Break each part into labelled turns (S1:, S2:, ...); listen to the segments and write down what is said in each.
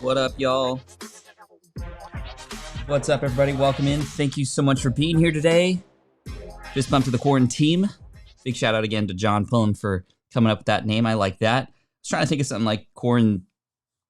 S1: What up, y'all? What's up, everybody? Welcome in. Thank you so much for being here today. Fist bump to the Quaranteam. Big shout out again to John Pullen for coming up with that name. I like that. I was trying to think of something like Quarantine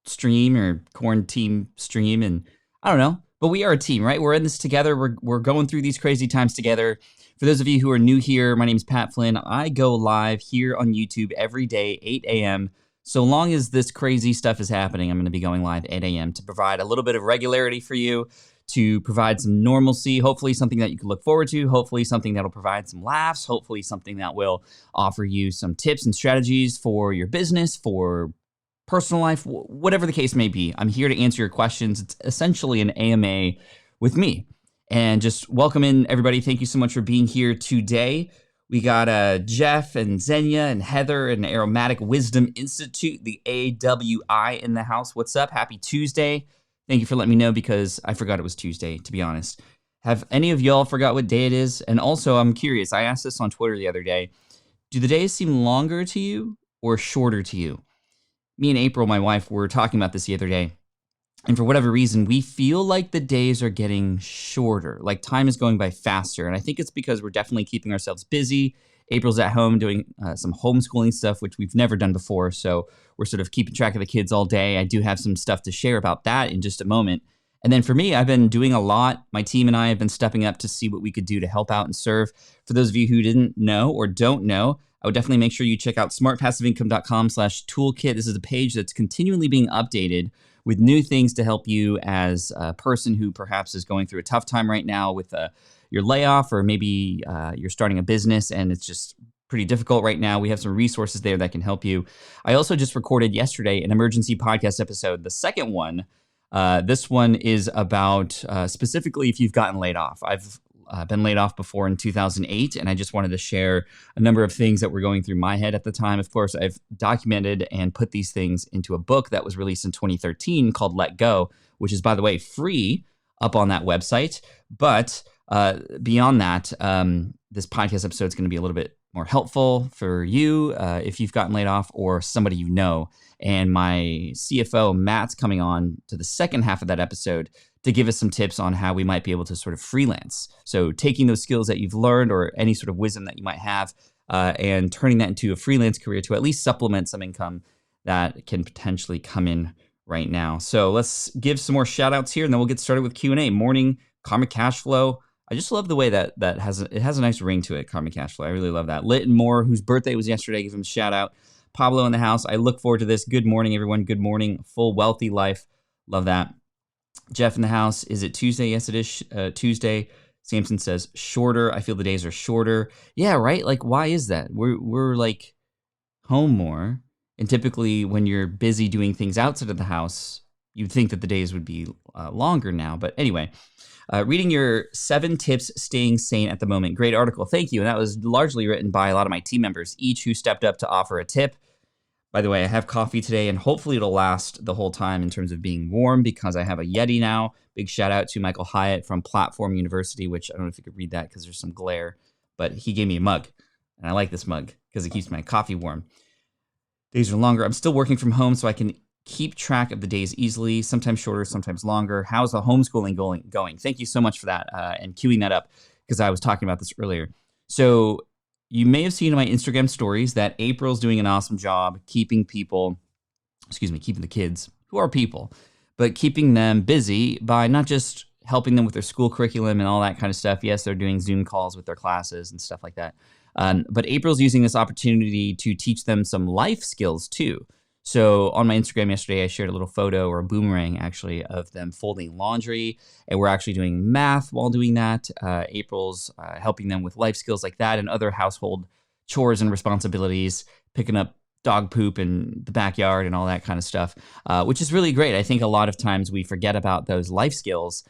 S1: Stream or Quaranteam Stream, and I don't know. But we are a team, right? We're in this together. We're going through these crazy times together. For those of you who are new here, my name is Pat Flynn. I go live here on YouTube every day, 8 a.m. So long as this crazy stuff is happening, I'm going to be going live 8 a.m. to provide a little bit of regularity for you, to provide some normalcy, hopefully something that you can look forward to, hopefully something that'll provide some laughs, hopefully something that will offer you some tips and strategies for your business, for personal life, whatever the case may be. I'm here to answer your questions. It's essentially an AMA with me. And just welcome in, everybody. Thank you so much for being here today. We got Jeff and Xenia and Heather and Aromatic Wisdom Institute, the AWI, in the house. What's up? Happy Tuesday. Thank you for letting me know because I forgot it was Tuesday, to be honest. Have any of y'all forgot what day it is? And also, I'm curious. I asked this on Twitter the other day. Do the days seem longer to you or shorter to you? Me and April, my wife, were talking about this the other day. And for whatever reason, we feel like the days are getting shorter, like time is going by faster. And I think it's because we're definitely keeping ourselves busy. April's at home doing some homeschooling stuff, which we've never done before. So we're sort of keeping track of the kids all day. I do have some stuff to share about that in just a moment. And then for me, I've been doing a lot. My team and I have been stepping up to see what we could do to help out and serve. For those of you who didn't know or don't know, I would definitely make sure you check out smartpassiveincome.com/toolkit. This is a page that's continually being updated with new things to help you as a person who perhaps is going through a tough time right now with your layoff, or maybe you're starting a business and it's just pretty difficult right now. We have some resources there that can help you. I also just recorded yesterday an emergency podcast episode, the second one. This one is about specifically if you've gotten laid off. I've been laid off before in 2008, and I just wanted to share a number of things that were going through my head at the time. Of course, I've documented and put these things into a book that was released in 2013 called Let Go, which is, by the way, free up on that website. But beyond that, this podcast episode is going to be a little bit more helpful for you if you've gotten laid off or somebody you know. And my CFO, Matt's coming on to the second half of that episode to give us some tips on how we might be able to sort of freelance. So taking those skills that you've learned or any sort of wisdom that you might have and turning that into a freelance career to at least supplement some income that can potentially come in right now. So let's give some more shout outs here and then we'll get started with Q&A. Morning, Karma Cash Flow. I just love the way that has a nice ring to it, Karma Cash Flow. I really love that. Lit and Moore, whose birthday was yesterday, give him a shout out. Pablo in the house. I look forward to this. Good morning, everyone. Good morning. Full wealthy life. Love that. Jeff in the house. Is it Tuesday? Yes, it is Tuesday. Samson says shorter. I feel the days are shorter. Yeah, right? Like, why is that? We're like home more. And typically when you're busy doing things outside of the house, you'd think that the days would be longer now. But anyway, reading your 7 tips staying sane at the moment. Great article. Thank you. And that was largely written by a lot of my team members, each who stepped up to offer a tip. By the way, I have coffee today, and hopefully it'll last the whole time in terms of being warm because I have a Yeti now. Big shout out to Michael Hyatt from Platform University, which I don't know if you could read that because there's some glare, but he gave me a mug, and I like this mug because it keeps my coffee warm. Days are longer. I'm still working from home, so I can keep track of the days easily, sometimes shorter, sometimes longer. How's the homeschooling going? Thank you so much for that and queuing that up because I was talking about this earlier. So you may have seen in my Instagram stories that April's doing an awesome job keeping the kids, who are people, but keeping them busy by not just helping them with their school curriculum and all that kind of stuff. Yes, they're doing Zoom calls with their classes and stuff like that. But April's using this opportunity to teach them some life skills too. So on my Instagram yesterday, I shared a little photo, or a boomerang actually, of them folding laundry, and we're actually doing math while doing that. April's helping them with life skills like that and other household chores and responsibilities, picking up dog poop in the backyard and all that kind of stuff, which is really great. I think a lot of times we forget about those life skills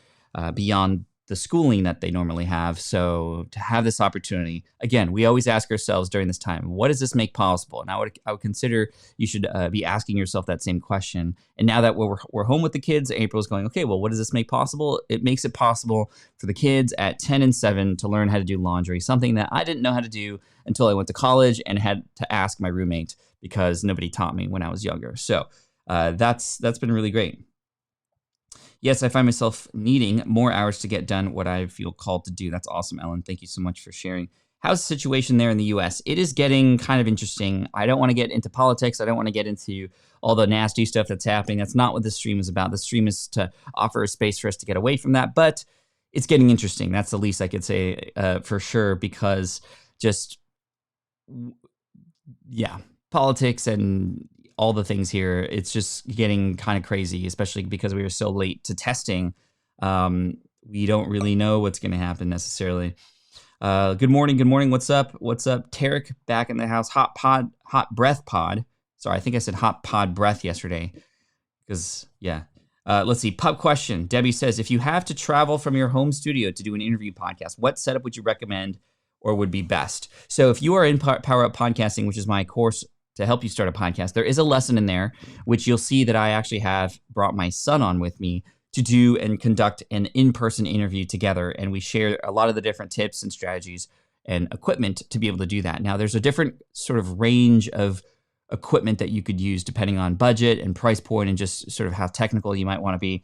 S1: beyond the schooling that they normally have. So to have this opportunity, again, we always ask ourselves during this time, what does this make possible? And I would consider you should be asking yourself that same question. And now that we're home with the kids, April's going, okay, well, what does this make possible? It makes it possible for the kids at 10 and 7 to learn how to do laundry, something that I didn't know how to do until I went to college and had to ask my roommate because nobody taught me when I was younger. So that's been really great. Yes, I find myself needing more hours to get done what I feel called to do. That's awesome, Ellen. Thank you so much for sharing. How's the situation there in the U.S.? It is getting kind of interesting. I don't want to get into politics. I don't want to get into all the nasty stuff that's happening. That's not what this stream is about. The stream is to offer a space for us to get away from that. But it's getting interesting. That's the least I could say for sure, because just, yeah, politics and all the things here, it's just getting kind of crazy, especially because we were so late to testing. We don't really know what's going to happen necessarily. Good morning. What's up? Tarek back in the house. Hot breath pod. Sorry, I think I said hot pod breath yesterday. Because, yeah. Let's see. Pub question. Debbie says, if you have to travel from your home studio to do an interview podcast, what setup would you recommend or would be best? So if you are in Power Up Podcasting, which is my course to help you start a podcast, there is a lesson in there, which you'll see that I actually have brought my son on with me to do and conduct an in-person interview together. And we share a lot of the different tips and strategies and equipment to be able to do that. Now, there's a different sort of range of equipment that you could use depending on budget and price point and just sort of how technical you might want to be.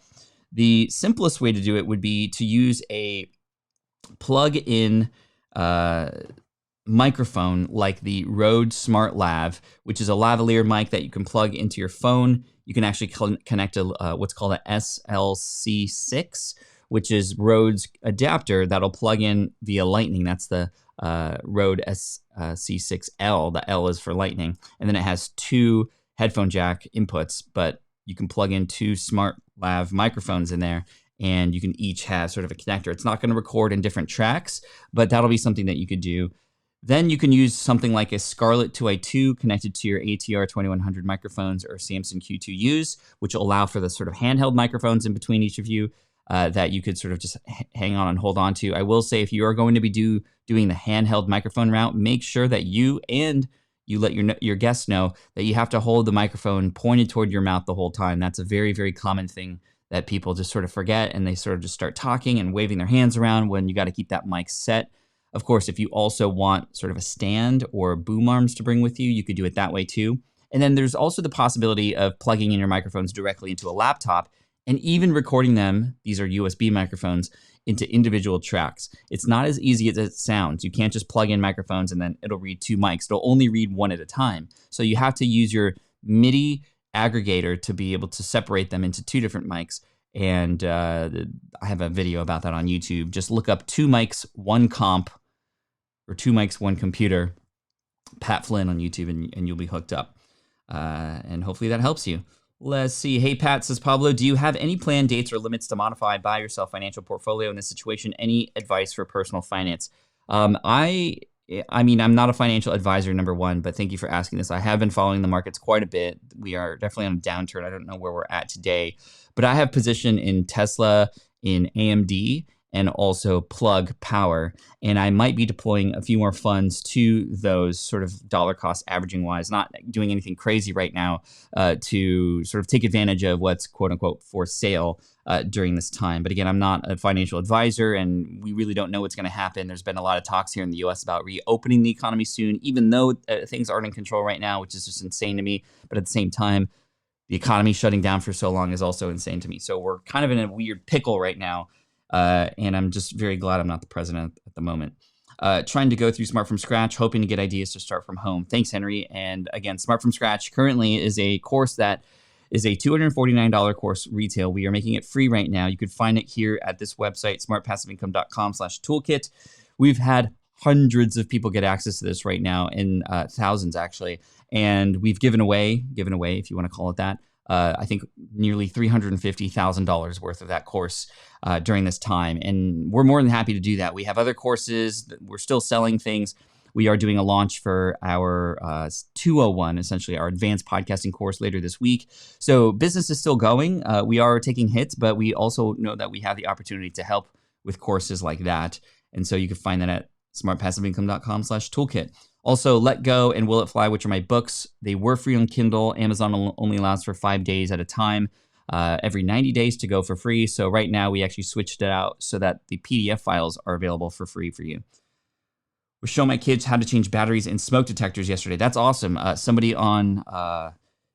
S1: The simplest way to do it would be to use a plug-in microphone like the Rode Smart Lav, which is a lavalier mic that you can plug into your phone. You can actually connect a what's called an SLC6, which is Rode's adapter that'll plug in via Lightning. That's the Rode SC6L. The L is for Lightning. And then it has 2 headphone jack inputs, but you can plug in 2 Smart Lav microphones in there, and you can each have sort of a connector. It's not going to record in different tracks, but that'll be something that you could do. Then you can use something like a Scarlett 2i2 connected to your ATR 2100 microphones or Samson Q2Us, which will allow for the sort of handheld microphones in between each of you that you could sort of just hang on and hold on to. I will say, if you are going to be doing the handheld microphone route, make sure that you let your guests know that you have to hold the microphone pointed toward your mouth the whole time. That's a very, very common thing that people just sort of forget, and they sort of just start talking and waving their hands around when you got to keep that mic set. Of course, if you also want sort of a stand or boom arms to bring with you, you could do it that way too. And then there's also the possibility of plugging in your microphones directly into a laptop and even recording them, these are USB microphones, into individual tracks. It's not as easy as it sounds. You can't just plug in microphones and then it'll read 2 mics. It'll only read 1 at a time. So you have to use your MIDI aggregator to be able to separate them into 2 different mics. And I have a video about that on YouTube. Just look up 2 mics, 1 comp, or 2 mics, 1 computer, Pat Flynn on YouTube, and you'll be hooked up. And hopefully that helps you. Let's see. Hey, Pat, says Pablo, do you have any planned dates or limits to modify buy or sell financial portfolio in this situation? Any advice for personal finance? I mean, I'm not a financial advisor, number one, but thank you for asking this. I have been following the markets quite a bit. We are definitely on a downturn. I don't know where we're at today, but I have position in Tesla, in AMD, and also Plug Power. And I might be deploying a few more funds to those sort of dollar cost averaging wise, not doing anything crazy right now to sort of take advantage of what's quote unquote for sale during this time. But again, I'm not a financial advisor and we really don't know what's going to happen. There's been a lot of talks here in the US about reopening the economy soon, even though things aren't in control right now, which is just insane to me. But at the same time, the economy shutting down for so long is also insane to me. So we're kind of in a weird pickle right now. And I'm just very glad I'm not the president at the moment. Trying to go through Smart from Scratch, hoping to get ideas to start from home. Thanks, Henry. And again, Smart from Scratch currently is a course that is a $249 course retail. We are making it free right now. You could find it here at this website, smartpassiveincome.com/toolkit. We've had hundreds of people get access to this right now, in thousands actually. And we've given away, if you want to call it that, I think nearly $350,000 worth of that course during this time. And we're more than happy to do that. We have other courses. We're still selling things. We are doing a launch for our 201, essentially our advanced podcasting course later this week. So business is still going. We are taking hits, but we also know that we have the opportunity to help with courses like that. And so you can find that at smartpassiveincome.com/toolkit. Also, Let Go and Will It Fly, which are my books. They were free on Kindle. Amazon only allows for 5 days at a time, every 90 days to go for free. So right now we actually switched it out so that the PDF files are available for free for you. We're showing my kids how to change batteries in smoke detectors yesterday. That's awesome. Somebody on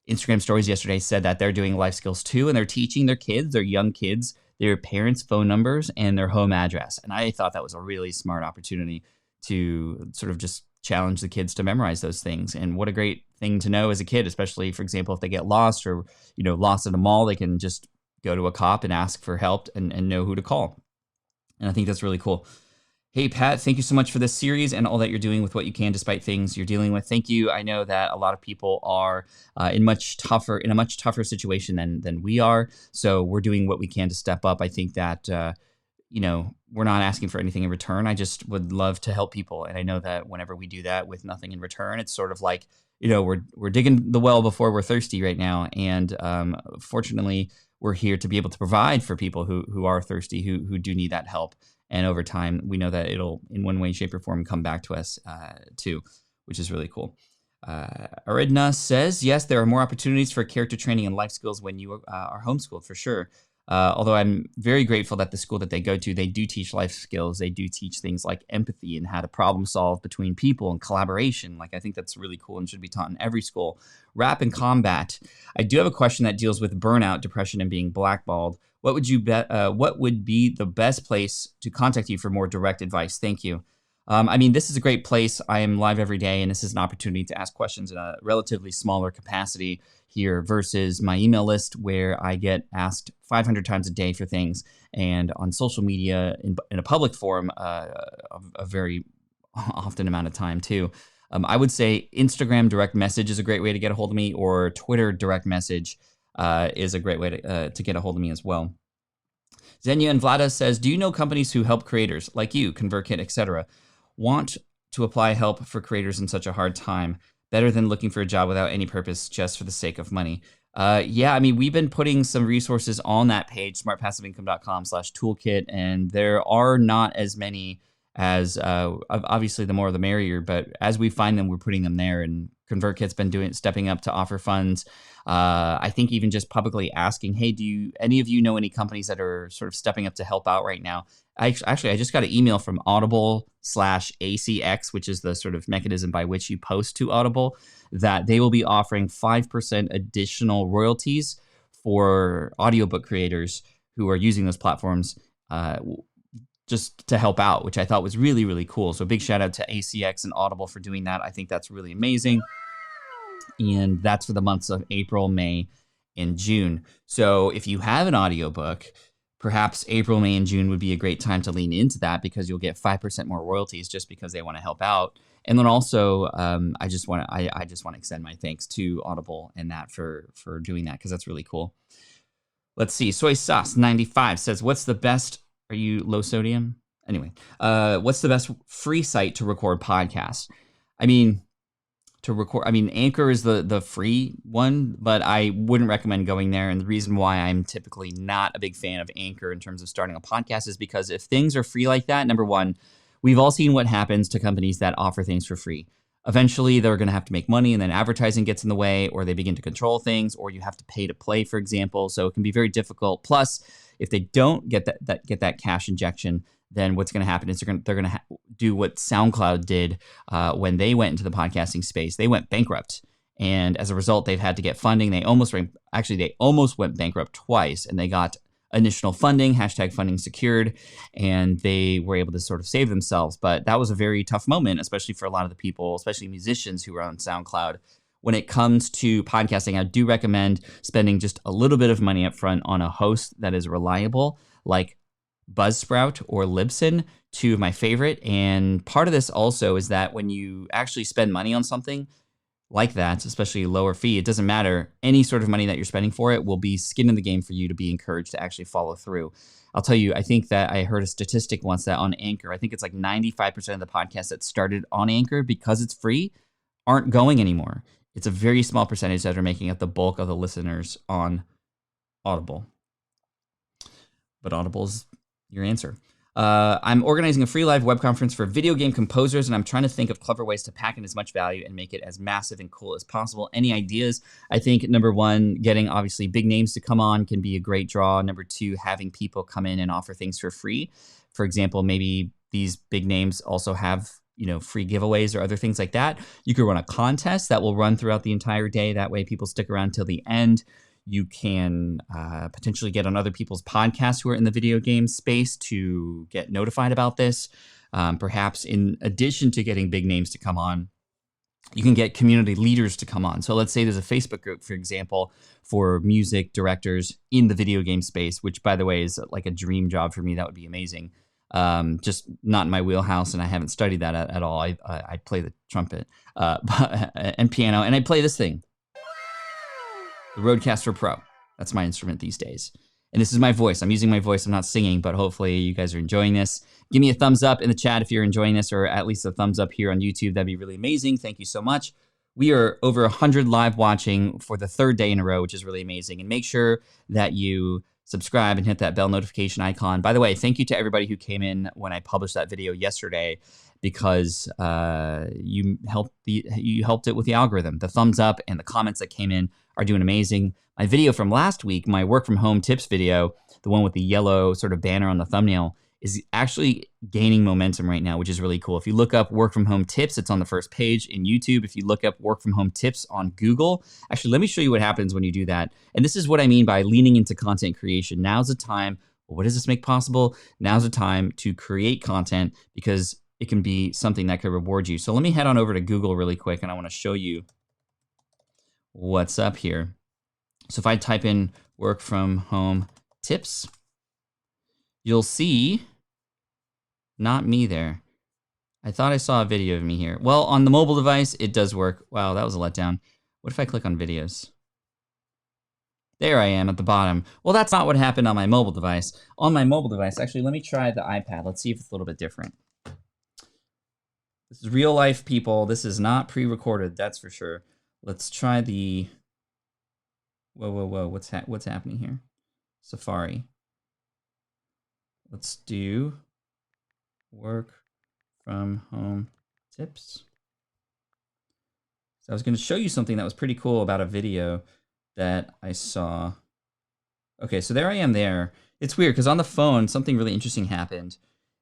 S1: Instagram stories yesterday said that they're doing life skills too, and they're teaching their kids, their young kids, their parents' phone numbers and their home address. And I thought that was a really smart opportunity to sort of just challenge the kids to memorize those things. And what a great thing to know as a kid, especially, for example, if they get lost or, lost at a mall, they can just go to a cop and ask for help and know who to call. And I think that's really cool. Hey, Pat, thank you so much for this series and all that you're doing with what you can despite things you're dealing with. Thank you. I know that a lot of people are in a much tougher situation than we are. So we're doing what we can to step up. I think that, we're not asking for anything in return. I just would love to help people. And I know that whenever we do that with nothing in return, it's sort of like, we're digging the well before we're thirsty right now. And fortunately, we're here to be able to provide for people who are thirsty, who do need that help. And over time, we know that it'll, in one way, shape, or form, come back to us too, which is really cool. Aridna says, yes, there are more opportunities for character training and life skills when you are homeschooled, for sure. Although I'm very grateful that the school that they go to, they do teach life skills. They do teach things like empathy and how to problem solve between people and collaboration. Like, I think that's really cool and should be taught in every school. Rap and combat. I do have a question that deals with burnout, depression, and being blackballed. What would be the best place to contact you for more direct advice? Thank you. This is a great place. I am live every day, and this is an opportunity to ask questions in a relatively smaller capacity here versus my email list, where I get asked 500 times a day for things, and on social media in a public forum a very often amount of time too. I would say Instagram direct message is a great way to get a hold of me, or Twitter direct message is a great way to get a hold of me as well. Xenia and Vlada says, do you know companies who help creators like you, ConvertKit, etc., want to apply help for creators in such a hard time, better than looking for a job without any purpose just for the sake of money? We've been putting some resources on that page, smartpassiveincome.com/toolkit, and there are not as many as, obviously the more the merrier, but as we find them, we're putting them there. And ConvertKit's been stepping up to offer funds. I think even just publicly asking, hey, do any of you know any companies that are sort of stepping up to help out right now? I just got an email from Audible/ACX, which is the sort of mechanism by which you post to Audible, that they will be offering 5% additional royalties for audiobook creators who are using those platforms just to help out, which I thought was really, really cool. So big shout out to ACX and Audible for doing that. I think that's really amazing. And that's for the months of April, May, and June. So if you have an audiobook, perhaps April, May, and June would be a great time to lean into that, because you'll get 5% more royalties just because they want to help out. And then also, I just want to extend my thanks to Audible and that for doing that, because that's really cool. Let's see. Soy Sauce 95 says, what's the best? Are you low sodium? Anyway, what's the best free site to record podcasts? Anchor is the free one, but I wouldn't recommend going there. And the reason why I'm typically not a big fan of Anchor in terms of starting a podcast is because if things are free like that, number one, we've all seen what happens to companies that offer things for free. Eventually, they're going to have to make money, and then advertising gets in the way, or they begin to control things, or you have to pay to play, for example. So it can be very difficult. Plus, if they don't get that cash injection, then what's going to happen is they're going to do what SoundCloud did when they went into the podcasting space. They went bankrupt, and as a result, they've had to get funding. They almost went bankrupt twice, and they got initial funding, #funding secured, and they were able to sort of save themselves. But that was a very tough moment, especially for a lot of the people, especially musicians who are on SoundCloud. When it comes to podcasting, I do recommend spending just a little bit of money up front on a host that is reliable, like Buzzsprout or Libsyn, two of my favorite. And part of this also is that when you actually spend money on something like that, especially a lower fee, it doesn't matter. Any sort of money that you're spending for it will be skin in the game for you to be encouraged to actually follow through. I'll tell you, I think that I heard a statistic once that on Anchor, I think it's like 95% of the podcasts that started on Anchor because it's free aren't going anymore. It's a very small percentage that are making up the bulk of the listeners on Audible. But Audible's your answer. I'm organizing a free live web conference for video game composers, and I'm trying to think of clever ways to pack in as much value and make it as massive and cool as possible. Any ideas? I think, number one, getting obviously big names to come on can be a great draw. Number two, having people come in and offer things for free. For example, maybe these big names also have free giveaways or other things like that. You could run a contest that will run throughout the entire day. That way people stick around till the end. You can potentially get on other people's podcasts who are in the video game space to get notified about this. Perhaps in addition to getting big names to come on, you can get community leaders to come on. So let's say there's a Facebook group, for example, for music directors in the video game space, which, by the way, is like a dream job for me. That would be amazing. Just not in my wheelhouse, and I haven't studied that at all. I play the trumpet and piano, and I play this thing. The Rodecaster Pro. That's my instrument these days. And this is my voice. I'm using my voice. I'm not singing, but hopefully you guys are enjoying this. Give me a thumbs up in the chat if you're enjoying this, or at least a thumbs up here on YouTube. That'd be really amazing. Thank you so much. We are over 100 live watching for the third day in a row, which is really amazing. And make sure that you subscribe and hit that bell notification icon. By the way, thank you to everybody who came in when I published that video yesterday, because you helped it with the algorithm. The thumbs up and the comments that came in are doing amazing. My video from last week, my work from home tips video, the one with the yellow sort of banner on the thumbnail, is actually gaining momentum right now, which is really cool. If you look up work from home tips, it's on the first page in YouTube. If you look up work from home tips on Google, actually, let me show you what happens when you do that. And this is what I mean by leaning into content creation. Now's the time. Well, what does this make possible? Now's the time to create content, because it can be something that could reward you. So let me head on over to Google really quick, and I want to show you what's up here. So if I type in work from home tips, you'll see not me there. I thought I saw a video of me here. Well, on the mobile device, it does work. Wow, that was a letdown. What if I click on videos? There I am at the bottom. Well, that's not what happened on my mobile device. On my mobile device, actually, let me try the iPad. Let's see if it's a little bit different. This is real life, people. This is not pre-recorded, that's for sure. Let's try the... Whoa. What's happening here? Safari. Let's do work from home tips. So I was going to show you something that was pretty cool about a video that I saw. Okay, so there I am there. It's weird because on the phone, something really interesting happened.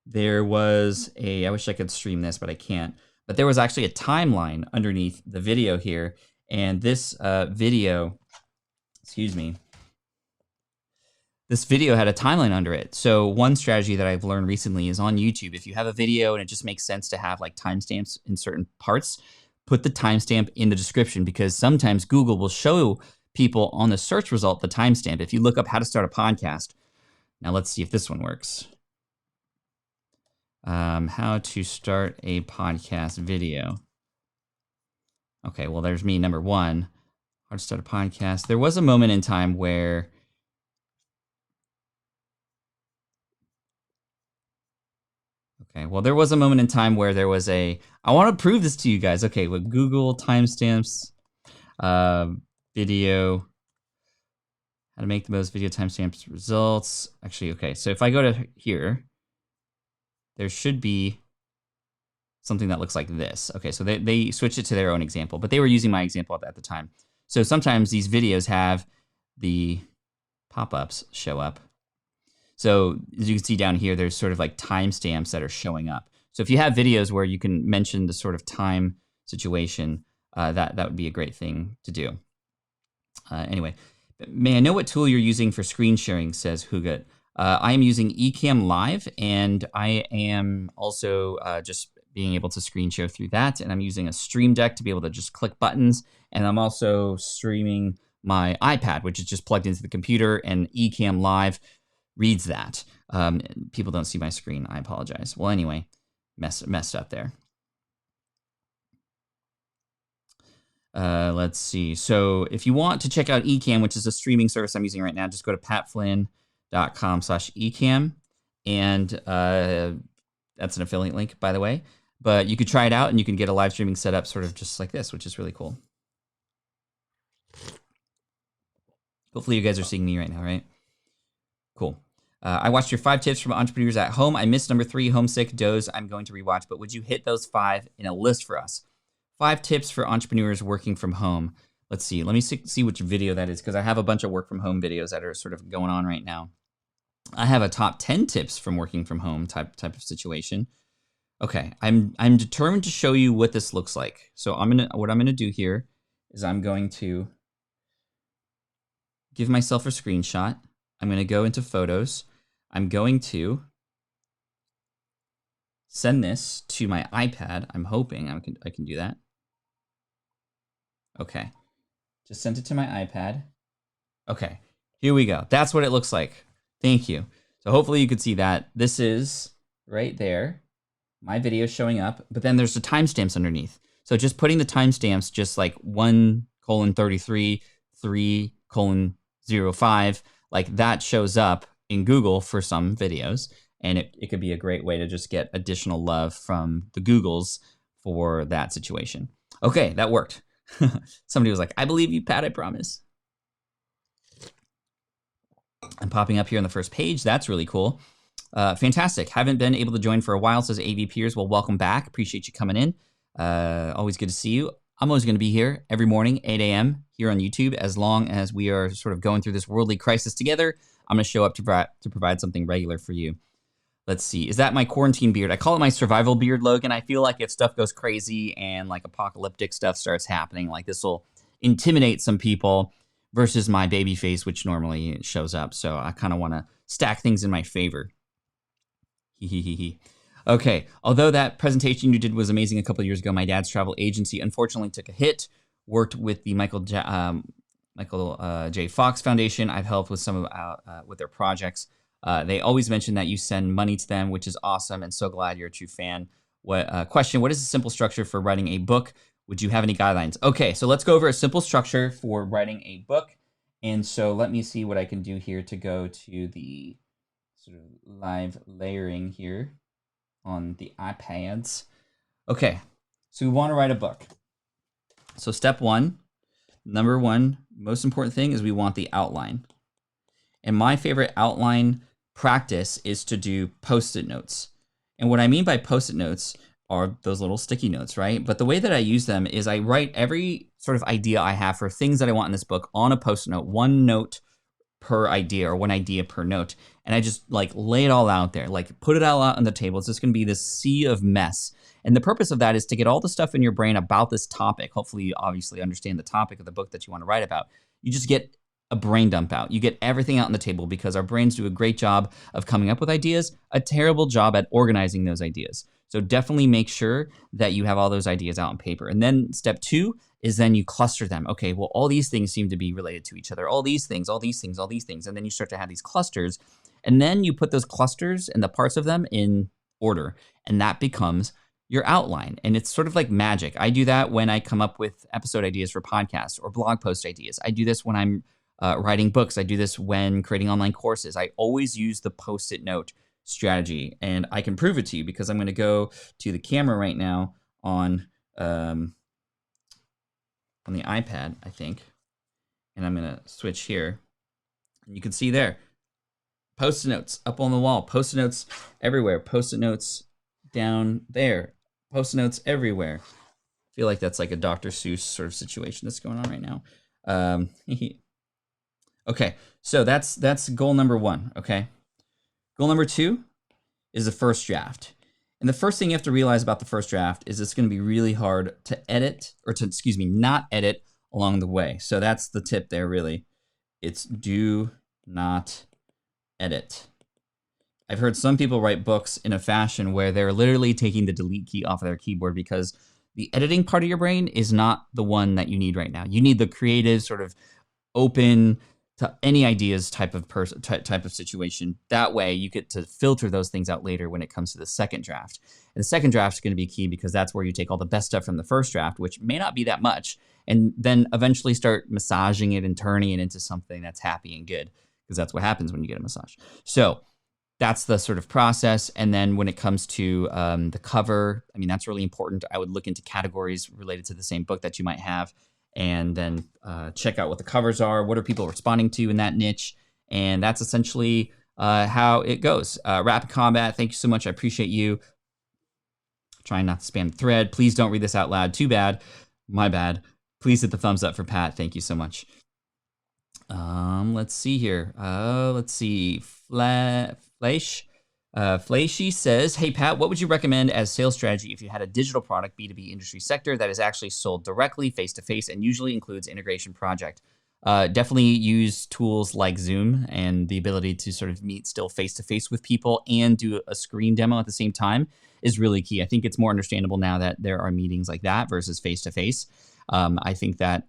S1: There was I wish I could stream this, but I can't. But there was actually a timeline underneath the video here. And this video, this video had a timeline under it. So one strategy that I've learned recently is on YouTube, if you have a video and it just makes sense to have like timestamps in certain parts, put the timestamp in the description, because sometimes Google will show people on the search result the timestamp. If you look up how to start a podcast, now let's see if this one works. How to start a podcast video. Okay, well, there's me, number one. How to start a podcast. There was a moment in time where there was I want to prove this to you guys. Okay, with Google timestamps, video, how to make the most video timestamps results. Actually, okay, so if I go to here, there should be something that looks like this. Okay, so they switched it to their own example, but they were using my example at the time. So sometimes these videos have the pop-ups show up. So as you can see down here, there's sort of like timestamps that are showing up. So if you have videos where you can mention the sort of time situation, that would be a great thing to do. Anyway, may I know what tool you're using for screen sharing, says Hugot. I am using Ecamm Live, and I am also just being able to screen share through that. And I'm using a Stream Deck to be able to just click buttons. And I'm also streaming my iPad, which is just plugged into the computer, and Ecamm Live reads that. People don't see my screen. I apologize. Well, anyway, messed up there. Let's see. So if you want to check out Ecamm, which is a streaming service I'm using right now, just go to patflynn.com/ecamm. And that's an affiliate link, by the way. But you could try it out, and you can get a live streaming setup sort of just like this, which is really cool. Hopefully you guys are seeing me right now, right? Cool. I watched your 5 tips from entrepreneurs at home. I missed number 3, homesick, doze. I'm going to rewatch, but would you hit those 5 in a list for us? 5 tips for entrepreneurs working from home. Let's see. Let me see which video that is, because I have a bunch of work from home videos that are sort of going on right now. I have a top 10 tips from working from home type of situation. Okay, I'm determined to show you what this looks like. So what I'm gonna do here is I'm going to give myself a screenshot. I'm gonna go into photos. I'm going to send this to my iPad. I'm hoping I can do that. Okay, just sent it to my iPad. Okay, here we go. That's what it looks like. Thank you. So hopefully you could see that. This is right there. My video showing up, but then there's the timestamps underneath. So just putting the timestamps, just like 1:33, 3:05, like that shows up in Google for some videos. And it could be a great way to just get additional love from the Googles for that situation. Okay, that worked. Somebody was like, I believe you, Pat, I promise. I'm popping up here on the first page. That's really cool. Fantastic. Haven't been able to join for a while, says AV Peers. Well, welcome back. Appreciate you coming in. Always good to see you. I'm always going to be here every morning, 8 a.m. here on YouTube. As long as we are sort of going through this worldly crisis together, I'm going to show up to provide something regular for you. Let's see. Is that my quarantine beard? I call it my survival beard, Logan. I feel like if stuff goes crazy and like apocalyptic stuff starts happening, like this will intimidate some people versus my baby face, which normally shows up. So I kind of want to stack things in my favor. Okay, although that presentation you did was amazing a couple of years ago, my dad's travel agency unfortunately took a hit. Worked with the Michael J. Fox Foundation. I've helped with some of with their projects. They always mention that you send money to them, which is awesome, and so glad you're a true fan. Question, what is the simple structure for writing a book? Would you have any guidelines? Okay, so let's go over a simple structure for writing a book. And so let me see what I can do here to go to the sort of live layering here on the iPads. Okay, so we want to write a book. So step 1, number 1, most important thing is we want the outline. And my favorite outline practice is to do Post-it notes. And what I mean by Post-it notes are those little sticky notes, right? But the way that I use them is I write every sort of idea I have for things that I want in this book on a Post-it note, 1 note per idea or 1 idea per note. And I just like lay it all out there, like put it all out on the table. It's just going to be this sea of mess. And the purpose of that is to get all the stuff in your brain about this topic. Hopefully you obviously understand the topic of the book that you want to write about. You just get a brain dump out. You get everything out on the table because our brains do a great job of coming up with ideas, a terrible job at organizing those ideas. So definitely make sure that you have all those ideas out on paper. And then step 2 is then you cluster them. Okay, well, all these things seem to be related to each other. All these things, all these things, all these things. And then you start to have these clusters. And then you put those clusters and the parts of them in order. And that becomes your outline. And it's sort of like magic. I do that when I come up with episode ideas for podcasts or blog post ideas. I do this when I'm writing books. I do this when creating online courses. I always use the Post-it note strategy, and I can prove it to you because I'm going to go to the camera right now on the iPad, I think, and I'm going to switch here. And you can see there, Post-it notes up on the wall, Post-it notes everywhere, Post-it notes down there, Post-it notes everywhere. I feel like that's like a Dr. Seuss sort of situation that's going on right now. Okay, so that's goal number 1, okay? Goal number 2 is the first draft. And the first thing you have to realize about the first draft is it's going to be really hard to edit, or to, not edit along the way. So that's the tip there, really. It's do not edit. I've heard some people write books in a fashion where they're literally taking the delete key off of their keyboard because the editing part of your brain is not the one that you need right now. You need the creative, sort of open, to any ideas type of person type of situation. That way you get to filter those things out later when it comes to the second draft. And the second draft is going to be key because that's where you take all the best stuff from the first draft, which may not be that much, and then eventually start massaging it and turning it into something that's happy and good, because that's what happens when you get a massage. So that's the sort of process. And then when it comes to the cover, I mean, that's really important. I would look into categories related to the same book that you might have, and then check out what the covers are. What are people responding to in that niche? And that's essentially how it goes. Rapid Combat, thank you so much. I appreciate you. Trying not to spam the thread. Please don't read this out loud. Too bad. My bad. Please hit the thumbs up for Pat. Thank you so much. Let's see here. Let's see. Flashy says, hey, Pat, what would you recommend as sales strategy if you had a digital product B2B industry sector that is actually sold directly face-to-face and usually includes integration project? Definitely use tools like Zoom and the ability to sort of meet still face-to-face with people and do a screen demo at the same time is really key. I think it's more understandable now that there are meetings like that versus face-to-face. I think that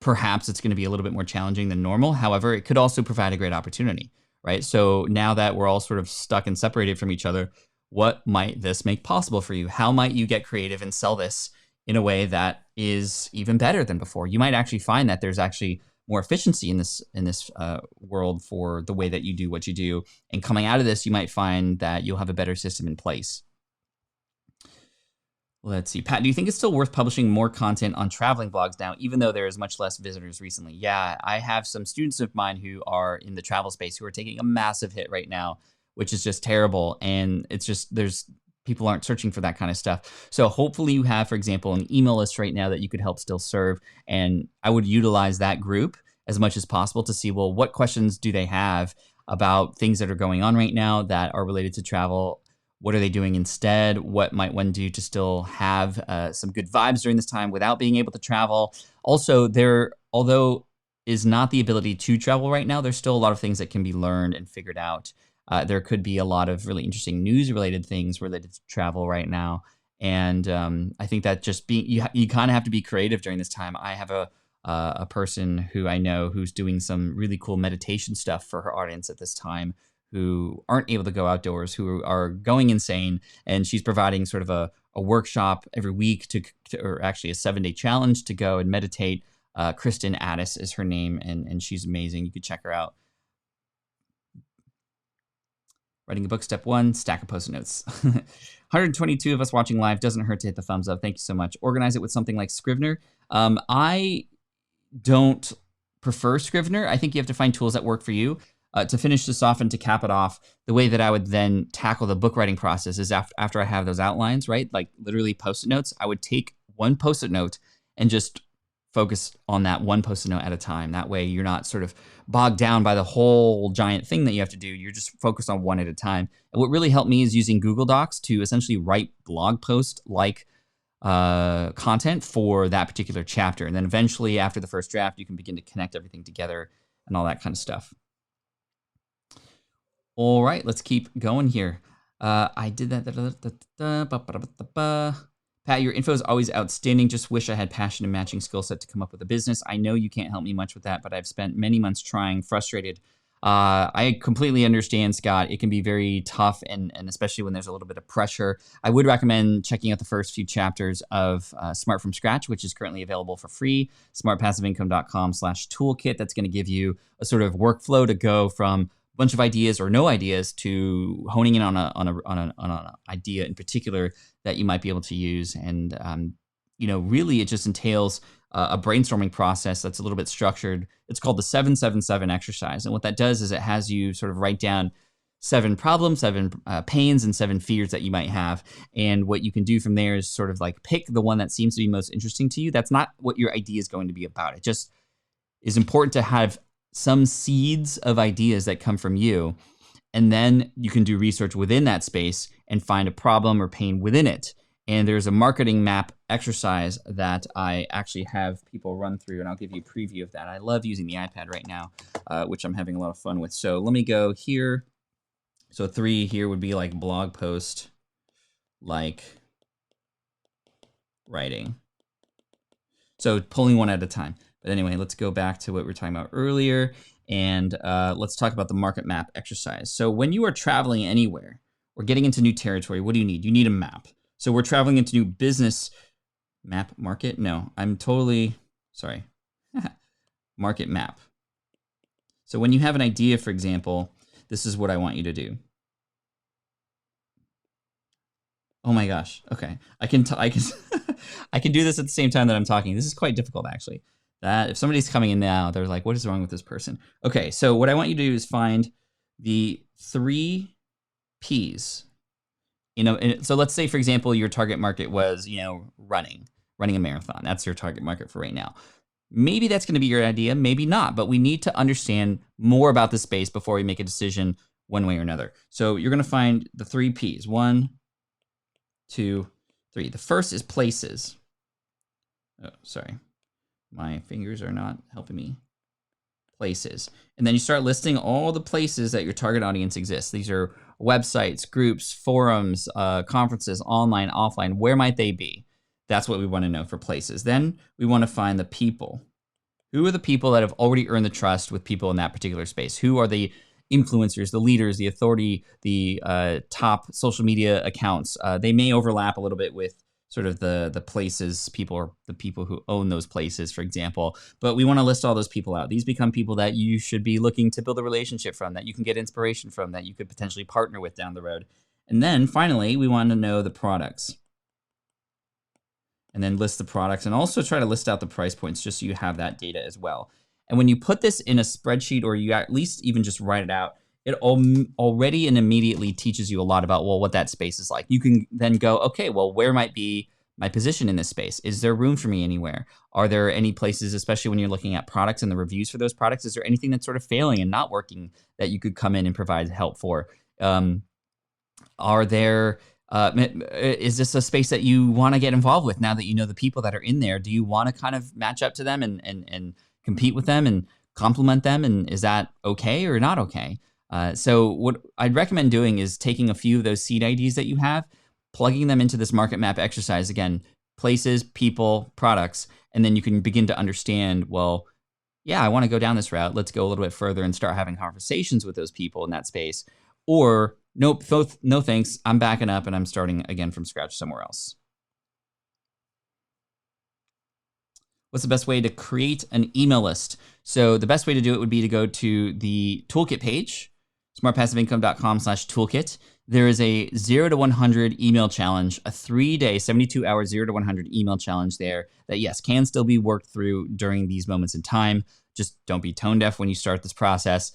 S1: perhaps it's going to be a little bit more challenging than normal. However, it could also provide a great opportunity, right? So now that we're all sort of stuck and separated from each other, what might this make possible for you? How might you get creative and sell this in a way that is even better than before? You might actually find that there's actually more efficiency in this world for the way that you do what you do. And coming out of this, you might find that you'll have a better system in place. Let's see. Pat, do you think it's still worth publishing more content on traveling blogs now, even though there is much less visitors recently? Yeah, I have some students of mine who are in the travel space who are taking a massive hit right now, which is just terrible. And it's just, people aren't searching for that kind of stuff. So hopefully you have, for example, an email list right now that you could help still serve. And I would utilize that group as much as possible to see, well, what questions do they have about things that are going on right now that are related to travel? What are they doing instead? What might one do to still have some good vibes during this time without being able to travel? Also, although is not the ability to travel right now, there's still a lot of things that can be learned and figured out. There could be a lot of really interesting news-related things related to travel right now. And I think that just you kind of have to be creative during this time. I have a person who I know who's doing some really cool meditation stuff for her audience at this time, who aren't able to go outdoors, who are going insane. And she's providing sort of a workshop every week or actually a 7-day challenge to go and meditate. Kristen Addis is her name, and she's amazing. You could check her out. Writing a book, step 1, stack of Post-it notes. 122 of us watching live. Doesn't hurt to hit the thumbs up. Thank you so much. Organize it with something like Scrivener. I don't prefer Scrivener. I think you have to find tools that work for you. To finish this off and to cap it off, the way that I would then tackle the book writing process is after I have those outlines, right? Like literally Post-it notes, I would take one Post-it note and just focus on that one Post-it note at a time. That way you're not sort of bogged down by the whole giant thing that you have to do. You're just focused on one at a time. And what really helped me is using Google Docs to essentially write blog post like content for that particular chapter. And then eventually after the first draft, you can begin to connect everything together and all that kind of stuff. All right, let's keep going here. I did that. Pat, your info is always outstanding. Just wish I had passion and matching skill set to come up with a business. I know you can't help me much with that, but I've spent many months trying, frustrated. I completely understand, Scott. It can be very tough, and especially when there's a little bit of pressure. I would recommend checking out the first few chapters of Smart from Scratch, which is currently available for free, smartpassiveincome.com/toolkit. That's going to give you a sort of workflow to go from bunch of ideas or no ideas to honing in on an idea in particular that you might be able to use. And, really it just entails a brainstorming process that's a little bit structured. It's called the 7-7-7 exercise. And what that does is it has you sort of write down 7 problems, 7 pains, and 7 fears that you might have. And what you can do from there is sort of like pick the one that seems to be most interesting to you. That's not what your idea is going to be about. It just is important to have some seeds of ideas that come from you, and then you can do research within that space and find a problem or pain within it. And there's a marketing map exercise that I actually have people run through, and I'll give you a preview of that. I love using the iPad right now, which I'm having a lot of fun with. So let me go here. So 3 here would be like blog post, like writing. So pulling one at a time. But anyway, let's go back to what we were talking about earlier, and let's talk about the market map exercise. So when you are traveling anywhere or getting into new territory, what do you need? You need a map. So we're traveling into new business map market. No, I'm totally sorry. Market map. So when you have an idea, for example, this is what I want you to do. Oh my gosh. Okay. I can I can do this at the same time that I'm talking. This is quite difficult, actually. That if somebody's coming in now, they're like, what is wrong with this person? Okay. So what I want you to do is find the 3 P's. So let's say, for example, your target market was, running a marathon. That's your target market for right now. Maybe that's going to be your idea, maybe not, but we need to understand more about the space before we make a decision one way or another. So you're going to find the 3 P's. 1, 2, 3. The first is places. Oh, sorry. My fingers are not helping me. Places. And then you start listing all the places that your target audience exists. These are websites, groups, forums, conferences, online, offline. Where might they be? That's what we want to know for places. Then we want to find the people. Who are the people that have already earned the trust with people in that particular space? Who are the influencers, the leaders, the authority, the top social media accounts? They may overlap a little bit with sort of the places people, or the people who own those places, for example. But we want to list all those people out. These become people that you should be looking to build a relationship from, that you can get inspiration from, that you could potentially partner with down the road. And then finally, we want to know the products. And then list the products, and also try to list out the price points just so you have that data as well. And when you put this in a spreadsheet, or you at least even just write it out, it already and immediately teaches you a lot about, well, what that space is like. You can then go, okay, well, where might be my position in this space? Is there room for me anywhere? Are there any places, especially when you're looking at products and the reviews for those products, is there anything that's sort of failing and not working that you could come in and provide help for? Are there... is this a space that you want to get involved with now that you know the people that are in there? Do you want to kind of match up to them and compete with them and compliment them? And is that okay or not okay? So what I'd recommend doing is taking a few of those seed IDs that you have, plugging them into this market map exercise. Again, places, people, products, and then you can begin to understand, well, yeah, I want to go down this route. Let's go a little bit further and start having conversations with those people in that space. Or nope, no thanks. I'm backing up and I'm starting again from scratch somewhere else. What's the best way to create an email list? So the best way to do it would be to go to the toolkit page, smartpassiveincome.com/toolkit. There is a 0 to 100 email challenge, a 3-day, 72-hour 0 to 100 email challenge there that, yes, can still be worked through during these moments in time. Just don't be tone deaf when you start this process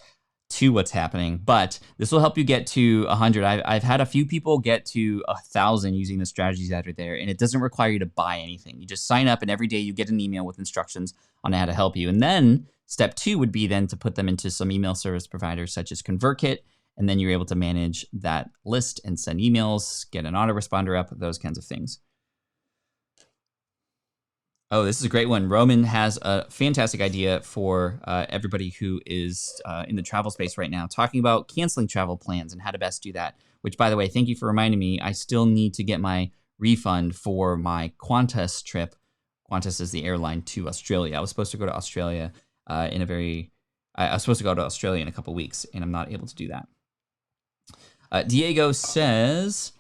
S1: to what's happening, but this will help you get to 100. I've had a few people get to 1,000 using the strategies that are there, and it doesn't require you to buy anything. You just sign up, and every day you get an email with instructions on how to help you. And then step 2 would be then to put them into some email service providers such as ConvertKit, and then you're able to manage that list and send emails, get an autoresponder up, those kinds of things. Oh, this is a great one. Roman has a fantastic idea for everybody who is in the travel space right now, talking about canceling travel plans and how to best do that, which, by the way, thank you for reminding me. I still need to get my refund for my Qantas trip. Qantas is the airline to Australia. I was supposed to go to Australia I was supposed to go to Australia in a couple weeks, and I'm not able to do that. Diego says,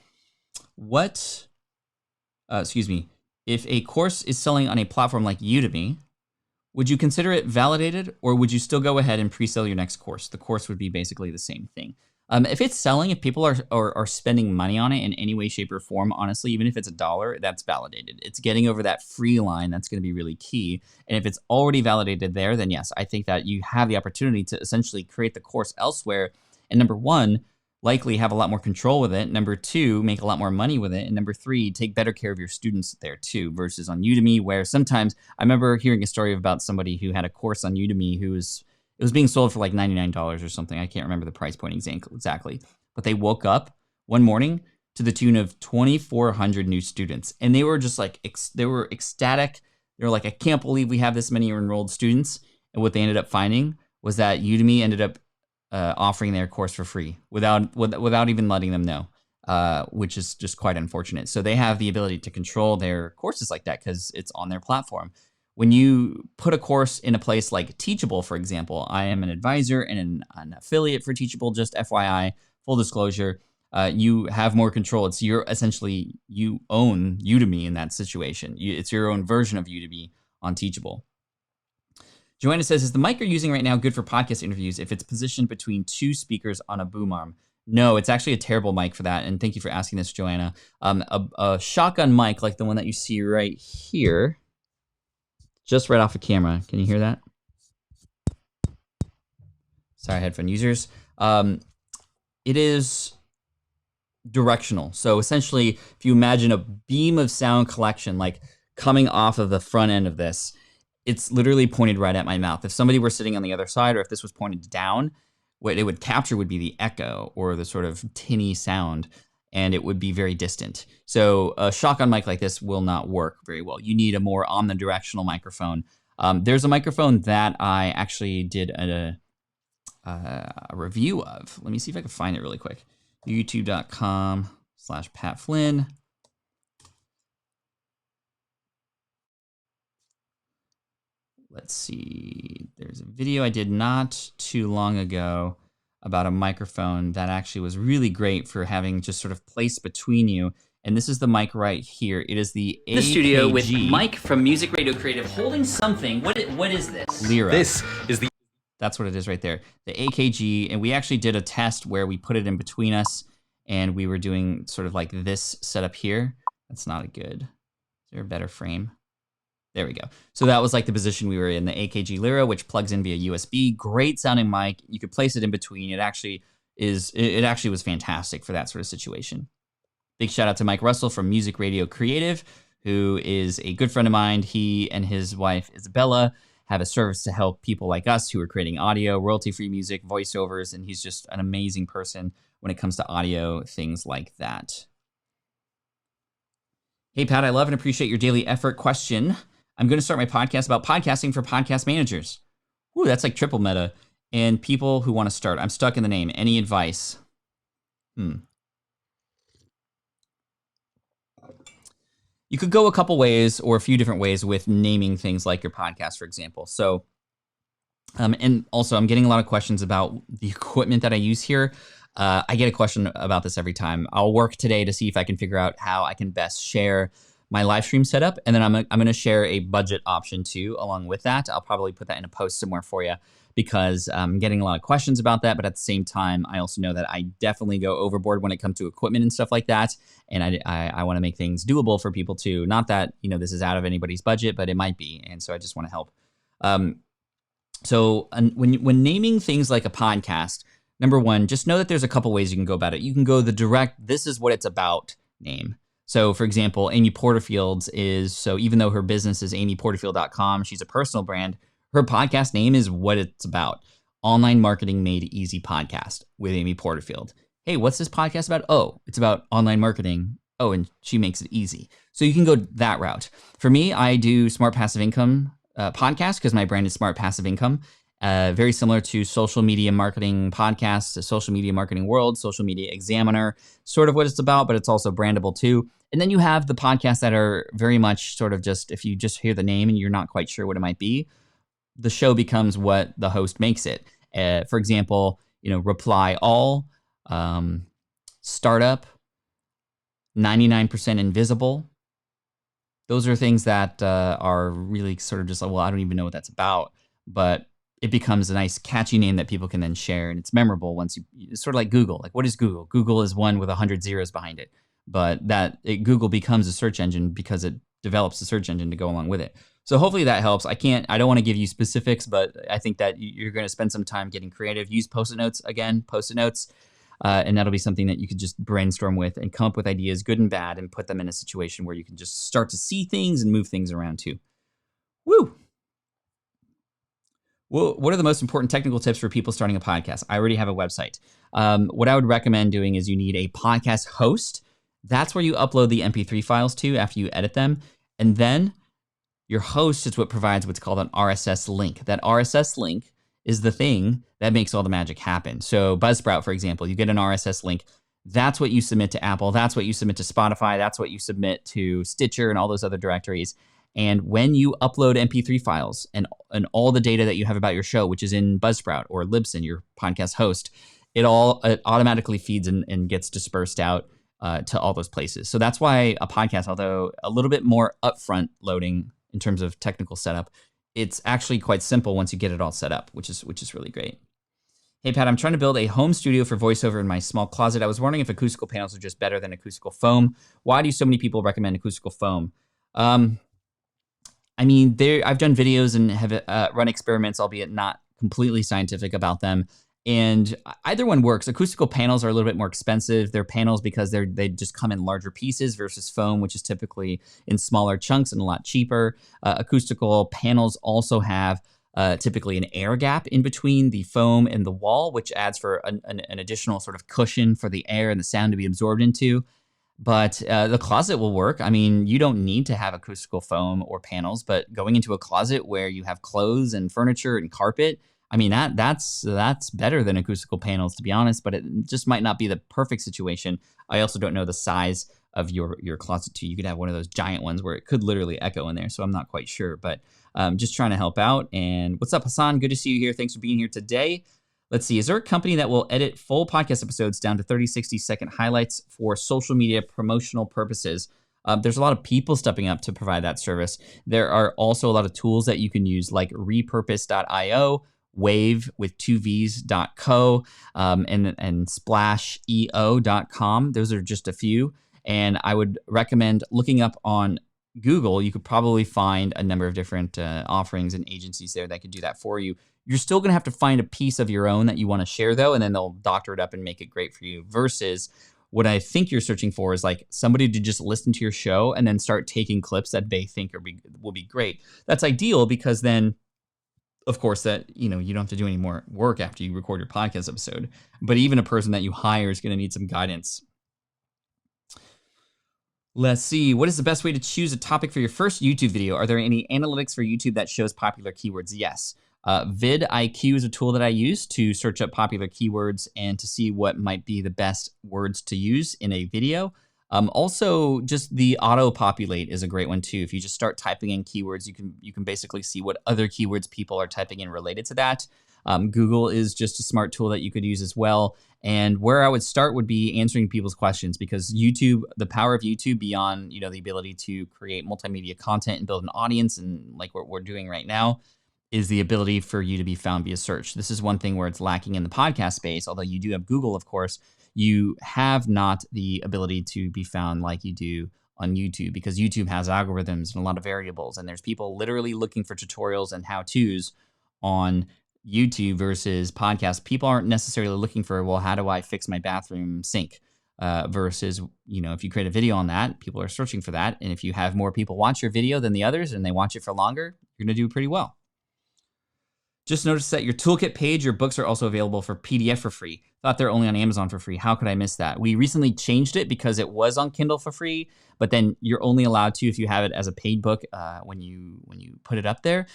S1: if a course is selling on a platform like Udemy, would you consider it validated, or would you still go ahead and pre-sell your next course? The course would be basically the same thing. If it's selling, if people are spending money on it in any way, shape, or form, honestly, even if it's $1, that's validated. It's getting over that free line that's going to be really key. And if it's already validated there, then yes, I think that you have the opportunity to essentially create the course elsewhere. And number 1, likely have a lot more control with it. Number 2, make a lot more money with it. And number 3, take better care of your students there too, versus on Udemy, where sometimes I remember hearing a story about somebody who had a course on Udemy it was being sold for like $99 or something. I can't remember the price point exactly, but they woke up one morning to the tune of 2,400 new students. And they were just like, they were ecstatic. They were like, I can't believe we have this many enrolled students. And what they ended up finding was that Udemy ended up offering their course for free without even letting them know, which is just quite unfortunate. So they have the ability to control their courses like that because it's on their platform. when you put a course in a place like Teachable, for example, I am an advisor and an affiliate for Teachable, just FYI, full disclosure, you have more control. It's essentially, you own Udemy in that situation. It's your own version of Udemy on Teachable. Joanna says, is the mic you're using right now good for podcast interviews if it's positioned between two speakers on a boom arm? No, it's actually a terrible mic for that. And thank you for asking this, Joanna. A shotgun mic like the one that you see right here, just right off the camera. Can you hear that? Sorry, headphone users. It is directional. So essentially, if you imagine a beam of sound collection, like coming off of the front end of this, it's literally pointed right at my mouth. If somebody were sitting on the other side, or if this was pointed down, what it would capture would be the echo or the sort of tinny sound, and it would be very distant. So a shotgun mic like this will not work very well. You need a more omnidirectional microphone. There's a microphone that I actually did a review of. Let me see if I can find it really quick. youtube.com/Pat Flynn. Let's see, there's a video I did not too long ago about a microphone that actually was really great for having just sort of placed between you. And this is the mic right here. It is the AKG.
S2: The studio with Mike from Music Radio Creative holding something. What is this?
S1: Lyra.
S2: This is the...
S1: That's what it is right there. The AKG, and we actually did a test where we put it in between us, and we were doing sort of like this setup here. That's not a good, is there a better frame? There we go. So that was like the position we were in, the AKG Lyra, which plugs in via USB. Great sounding mic. You could place it in between. It actually was fantastic for that sort of situation. Big shout out to Mike Russell from Music Radio Creative, who is a good friend of mine. He and his wife, Isabella, have a service to help people like us who are creating audio, royalty-free music, voiceovers, and he's just an amazing person when it comes to audio, things like that. Hey, Pat, I love and appreciate your daily effort. Question. I'm going to start my podcast about podcasting for podcast managers. Ooh, that's like triple meta. And people who want to start. I'm stuck in the name. Any advice? You could go a couple ways or a few different ways with naming things like your podcast, for example. So, and also I'm getting a lot of questions about the equipment that I use here. I get a question about this every time. I'll work today to see if I can figure out how I can best share my live stream setup, and then I'm going to share a budget option too along with that. I'll probably put that in a post somewhere for you because I'm getting a lot of questions about that, but at the same time, I also know that I definitely go overboard when it comes to equipment and stuff like that, and I want to make things doable for people too. Not that, this is out of anybody's budget, but it might be, and so I just want to help. So when naming things like a podcast, number one, just know that there's a couple ways you can go about it. You can go the direct, this is what it's about name. So, for example, Amy Porterfield's even though her business is amyporterfield.com, she's a personal brand, her podcast name is what it's about. Online Marketing Made Easy Podcast with Amy Porterfield. Hey, what's this podcast about? Oh, it's about online marketing. Oh, and she makes it easy. So you can go that route. For me, I do Smart Passive Income podcast because my brand is Smart Passive Income. Very similar to Social Media Marketing Podcast, Social Media Marketing World, Social Media Examiner, sort of what it's about, but it's also brandable too. And then you have the podcasts that are very much sort of just, if you just hear the name and you're not quite sure what it might be, the show becomes what the host makes it. For example, Reply All, Startup, 99% Invisible. Those are things that are really sort of just like, well, I don't even know what that's about, but it becomes a nice catchy name that people can then share, and it's memorable once it's sort of like Google. Like, what is Google? Google is one with 100 zeros behind it, but Google becomes a search engine because it develops a search engine to go along with it. So hopefully that helps. I don't want to give you specifics, but I think that you're going to spend some time getting creative. Use Post-it notes again, Post-it notes, and that'll be something that you could just brainstorm with and come up with ideas, good and bad, and put them in a situation where you can just start to see things and move things around too. Woo! Well, what are the most important technical tips for people starting a podcast? I already have a website. What I would recommend doing is you need a podcast host. That's where you upload the MP3 files to after you edit them. And then your host is what provides what's called an RSS link. That RSS link is the thing that makes all the magic happen. So Buzzsprout, for example, you get an RSS link. That's what you submit to Apple. That's what you submit to Spotify. That's what you submit to Stitcher and all those other directories. And when you upload MP3 files and all the data that you have about your show, which is in Buzzsprout or Libsyn, your podcast host, it automatically feeds and gets dispersed out to all those places. So that's why a podcast, although a little bit more upfront loading in terms of technical setup, it's actually quite simple once you get it all set up, which is really great. Hey, Pat, I'm trying to build a home studio for voiceover in my small closet. I was wondering if acoustical panels are just better than acoustical foam. Why do so many people recommend acoustical foam? I mean, I've done videos and have run experiments, albeit not completely scientific about them. And either one works. Acoustical panels are a little bit more expensive. They're panels because they just come in larger pieces versus foam, which is typically in smaller chunks and a lot cheaper. Acoustical panels also have typically an air gap in between the foam and the wall, which adds for an additional sort of cushion for the air and the sound to be absorbed into. But the closet will work. I mean, you don't need to have acoustical foam or panels, but going into a closet where you have clothes and furniture and carpet, I mean, that's better than acoustical panels, to be honest, but it just might not be the perfect situation. I also don't know the size of your closet too. You could have one of those giant ones where it could literally echo in there, so I'm not quite sure, but just trying to help out. And what's up, Hassan? Good to see you here. Thanks for being here today. Let's see. Is there a company that will edit full podcast episodes down to 30, 60-second highlights for social media promotional purposes? There's a lot of people stepping up to provide that service. There are also a lot of tools that you can use, like repurpose.io, wave with 2v's.co, and splasheo.com. Those are just a few. And I would recommend looking up on Google. You could probably find a number of different offerings and agencies there that could do that for you. You're still going to have to find a piece of your own that you want to share, though, and then they'll doctor it up and make it great for you. Versus what I think you're searching for is like somebody to just listen to your show and then start taking clips that they think will be great. That's ideal because then, of course, that you don't have to do any more work after you record your podcast episode. But even a person that you hire is going to need some guidance. Let's see. What is the best way to choose a topic for your first YouTube video? Are there any analytics for YouTube that shows popular keywords? Yes. vidIQ is a tool that I use to search up popular keywords and to see what might be the best words to use in a video. Also, just the auto-populate is a great one too. If you just start typing in keywords, you can basically see what other keywords people are typing in related to that. Google is just a smart tool that you could use as well. And where I would start would be answering people's questions, because YouTube, the power of YouTube beyond, the ability to create multimedia content and build an audience, and like what we're doing right now, is the ability for you to be found via search. This is one thing where it's lacking in the podcast space. Although you do have Google, of course, you have not the ability to be found like you do on YouTube, because YouTube has algorithms and a lot of variables, and there's people literally looking for tutorials and how-tos on YouTube versus podcasts. People aren't necessarily looking for, well, how do I fix my bathroom sink? Versus, if you create a video on that, people are searching for that. And if you have more people watch your video than the others and they watch it for longer, you're going to do pretty well. Just noticed that your toolkit page, your books are also available for PDF for free. Thought they're only on Amazon for free. How could I miss that? We recently changed it because it was on Kindle for free, but then you're only allowed to, if you have it as a paid book, when you put it up there,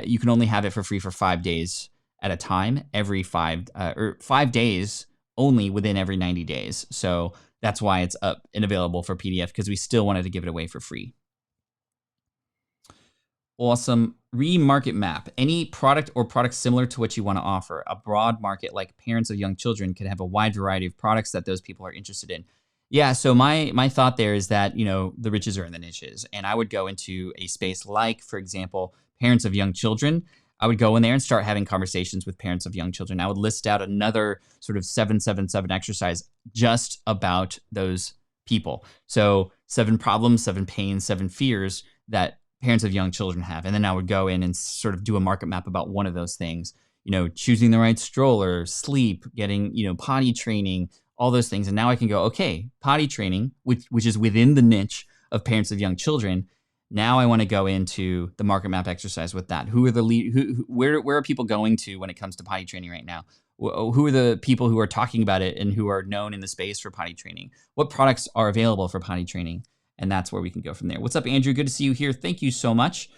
S1: you can only have it for free for 5 days at a time, every 5 days only within every 90 days. So that's why it's up and available for PDF, because we still wanted to give it away for free. Awesome. Remarket map. Any product or products similar to what you want to offer. A broad market like parents of young children could have a wide variety of products that those people are interested in. Yeah, so my thought there is that, the riches are in the niches. And I would go into a space like, for example, parents of young children. I would go in there and start having conversations with parents of young children. I would list out another sort of 777 exercise just about those people. So 7 problems, 7 pains, 7 fears that parents of young children have. And then I would go in and sort of do a market map about one of those things, choosing the right stroller, sleep, getting, potty training, all those things. And now I can go, okay, potty training, which is within the niche of parents of young children. Now I want to go into the market map exercise with that. Who are where are people going to when it comes to potty training right now? Who are the people who are talking about it and who are known in the space for potty training? What products are available for potty training? And that's where we can go from there. What's up, Andrew? Good to see you here. Thank you so much.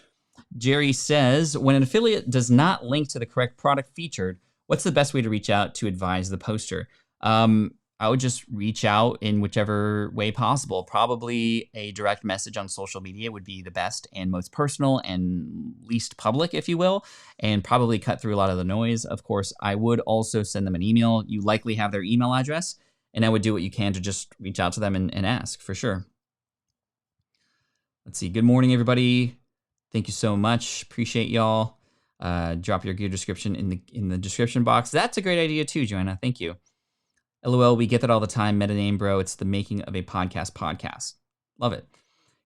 S1: Jerry says, when an affiliate does not link to the correct product featured, what's the best way to reach out to advise the poster? I would just reach out in whichever way possible. Probably a direct message on social media would be the best and most personal and least public, if you will, and probably cut through a lot of the noise. Of course, I would also send them an email. You likely have their email address, and I would do what you can to just reach out to them and ask for sure. Let's see. Good morning, everybody. Thank you so much. Appreciate y'all. Drop your gear description in the description box. That's a great idea too, Joanna. Thank you. LOL, we get that all the time. Meta name, bro. It's the making of a podcast. Love it.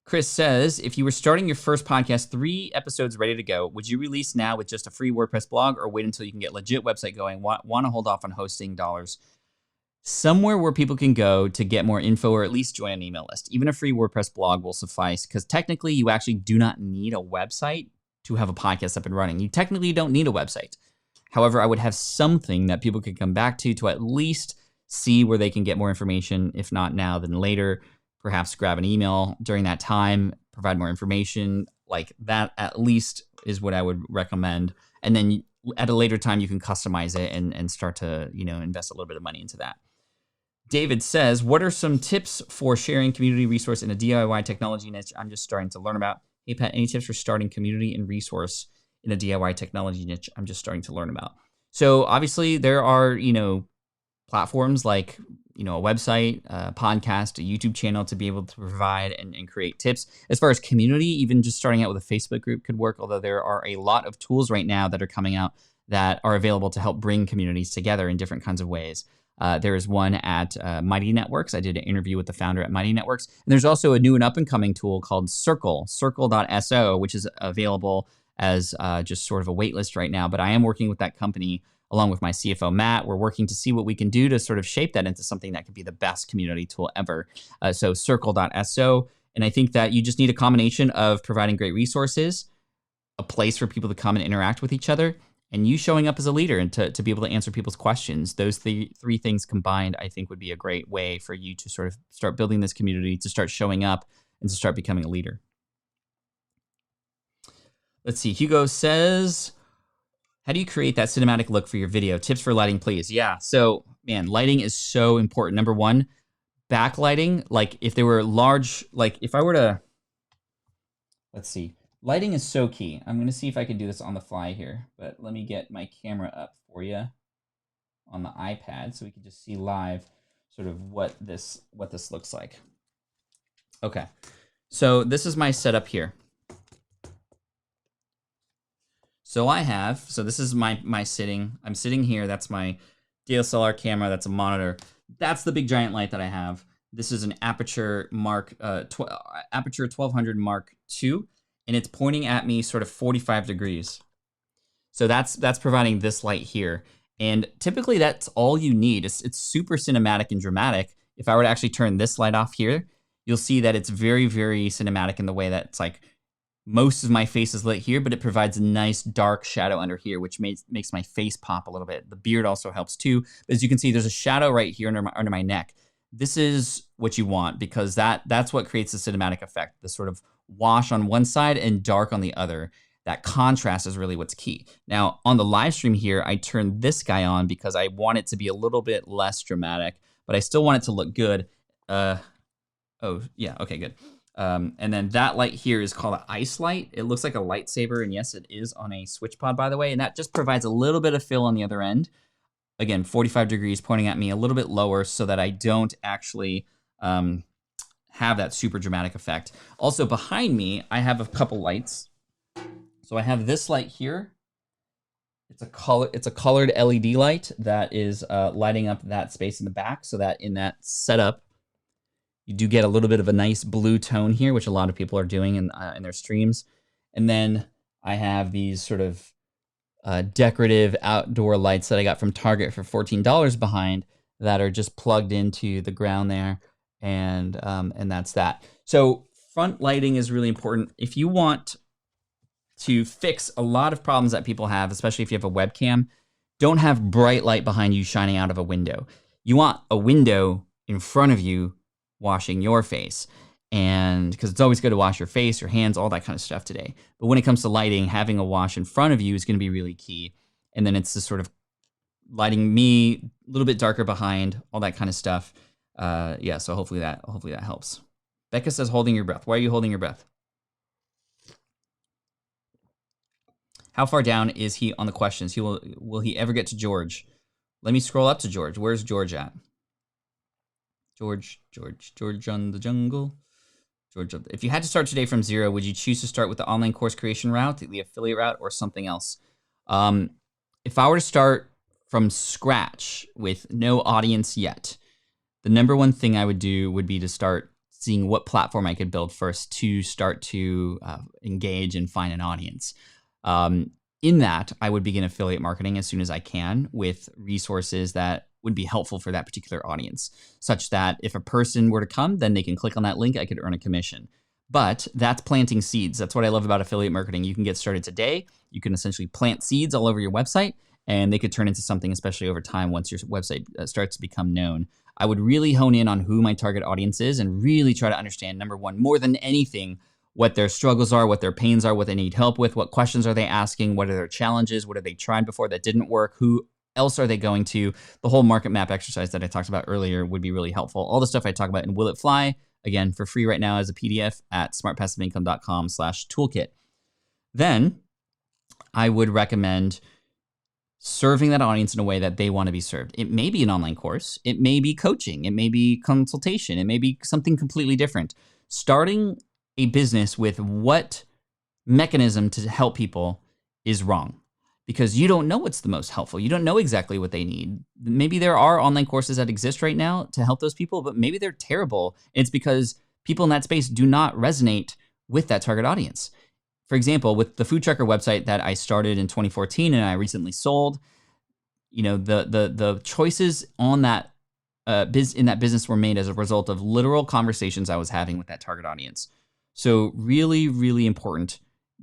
S1: Chris says, if you were starting your first podcast, 3 episodes ready to go, would you release now with just a free WordPress blog or wait until you can get legit website going? Want to hold off on hosting dollars? Somewhere where people can go to get more info or at least join an email list. Even a free WordPress blog will suffice because technically you actually do not need a website to have a podcast up and running. You technically don't need a website. However, I would have something that people could come back to at least see where they can get more information. If not now, then later. Perhaps grab an email during that time, provide more information. Like that at least is what I would recommend. And then at a later time, you can customize it and start to, invest a little bit of money into that. David says, what are some tips for sharing community resource in a DIY technology niche I'm just starting to learn about? Hey, Pat, any tips for starting community and resource in a DIY technology niche I'm just starting to learn about? So obviously there are, platforms like, a website, a podcast, a YouTube channel to be able to provide and create tips. As far as community, even just starting out with a Facebook group could work, although there are a lot of tools right now that are coming out that are available to help bring communities together in different kinds of ways. There is one at Mighty Networks. I did an interview with the founder at Mighty Networks. And there's also a new and up-and-coming tool called circle.so, which is available as just sort of a waitlist right now. But I am working with that company along with my CFO, Matt. We're working to see what we can do to sort of shape that into something that could be the best community tool ever. So circle.so. And I think that you just need a combination of providing great resources, a place for people to come and interact with each other, and you showing up as a leader and to be able to answer people's questions. Those three things combined, I think, would be a great way for you to sort of start building this community, to start showing up, and to start becoming a leader. Let's see. Hugo says, how do you create that cinematic look for your video? Tips for lighting, please. Yeah. So, man, lighting is so important. Number one, backlighting. Like if there were large, like if I were to, let's see. Lighting is so key. I'm going to see if I can do this on the fly here, but let me get my camera up for you on the iPad so we can just see live sort of what this looks like. Okay. So this is my setup here. So this is my sitting. I'm sitting here. That's my DSLR camera. That's a monitor. That's the big giant light that I have. This is an Aperture 1200 Mark II, and it's pointing at me sort of 45 degrees. So that's providing this light here. And typically that's all you need. It's super cinematic and dramatic. If I were to actually turn this light off here, you'll see that it's very, very cinematic in the way that it's like, most of my face is lit here, but it provides a nice dark shadow under here, which makes my face pop a little bit. The beard also helps too. But as you can see, there's a shadow right here under my neck. This is what you want because that's what creates the cinematic effect, the sort of wash on one side and dark on the other. That contrast is really what's key. Now, on the live stream here, I turned this guy on because I want it to be a little bit less dramatic, but I still want it to look good. Oh, yeah, okay, good. And then that light here is called an ice light. It looks like a lightsaber, and yes, it is on a switch pod, by the way, and that just provides a little bit of fill on the other end. Again, 45 degrees pointing at me a little bit lower so that I don't actually have that super dramatic effect. Also, behind me, I have a couple lights. So I have this light here. It's a colored LED light that is lighting up that space in the back so that in that setup, you do get a little bit of a nice blue tone here, which a lot of people are doing in their streams. And then I have these sort of decorative outdoor lights that I got from Target for $14 behind that are just plugged into the ground there. And that's that. So front lighting is really important. If you want to fix a lot of problems that people have, especially if you have a webcam, don't have bright light behind you shining out of a window. You want a window in front of you washing your face, and because it's always good to wash your face, your hands, all that kind of stuff today. But when it comes to lighting, having a wash in front of you is going to be really key. And then it's this sort of lighting me a little bit darker behind, all that kind of stuff. Yeah, so hopefully that helps. Becca says holding your breath. Why are you holding your breath? How far down is he on the questions? Will he ever get to George? Let me scroll up to George. Where's George at? George on the jungle. George, if you had to start today from zero, would you choose to start with the online course creation route, the affiliate route, or something else? If I were to start from scratch with no audience yet, the number one thing I would do would be to start seeing what platform I could build first to start to engage and find an audience. In that, I would begin affiliate marketing as soon as I can with resources that would be helpful for that particular audience, such that if a person were to come, then they can click on that link, I could earn a commission. But that's planting seeds. That's what I love about affiliate marketing. You can get started today. You can essentially plant seeds all over your website, and they could turn into something, especially over time once your website starts to become known. I would really hone in on who my target audience is and really try to understand, number one, more than anything, what their struggles are, what their pains are, what they need help with, what questions are they asking, what are their challenges, what have they tried before that didn't work, who else are they going to. The whole market map exercise that I talked about earlier would be really helpful. All the stuff I talk about in Will It Fly, again, for free right now as a PDF at smartpassiveincome.com/toolkit. Then I would recommend serving that audience in a way that they want to be served. It may be an online course. It may be coaching. It may be consultation. It may be something completely different. Starting a business with what mechanism to help people is wrong, because you don't know what's the most helpful. You don't know exactly what they need. Maybe there are online courses that exist right now to help those people, but maybe they're terrible. It's because people in that space do not resonate with that target audience. For example, with the Food Trucker website that I started in 2014 and I recently sold, the choices on that in that business were made as a result of literal conversations I was having with that target audience. So really, really important.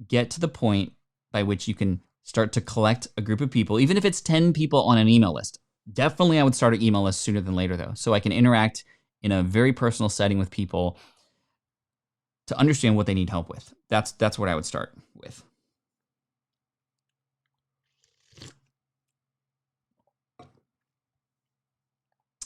S1: Get to the point by which you can start to collect a group of people, even if it's 10 people on an email list. Definitely, I would start an email list sooner than later, though, so I can interact in a very personal setting with people to understand what they need help with. That's what I would start with.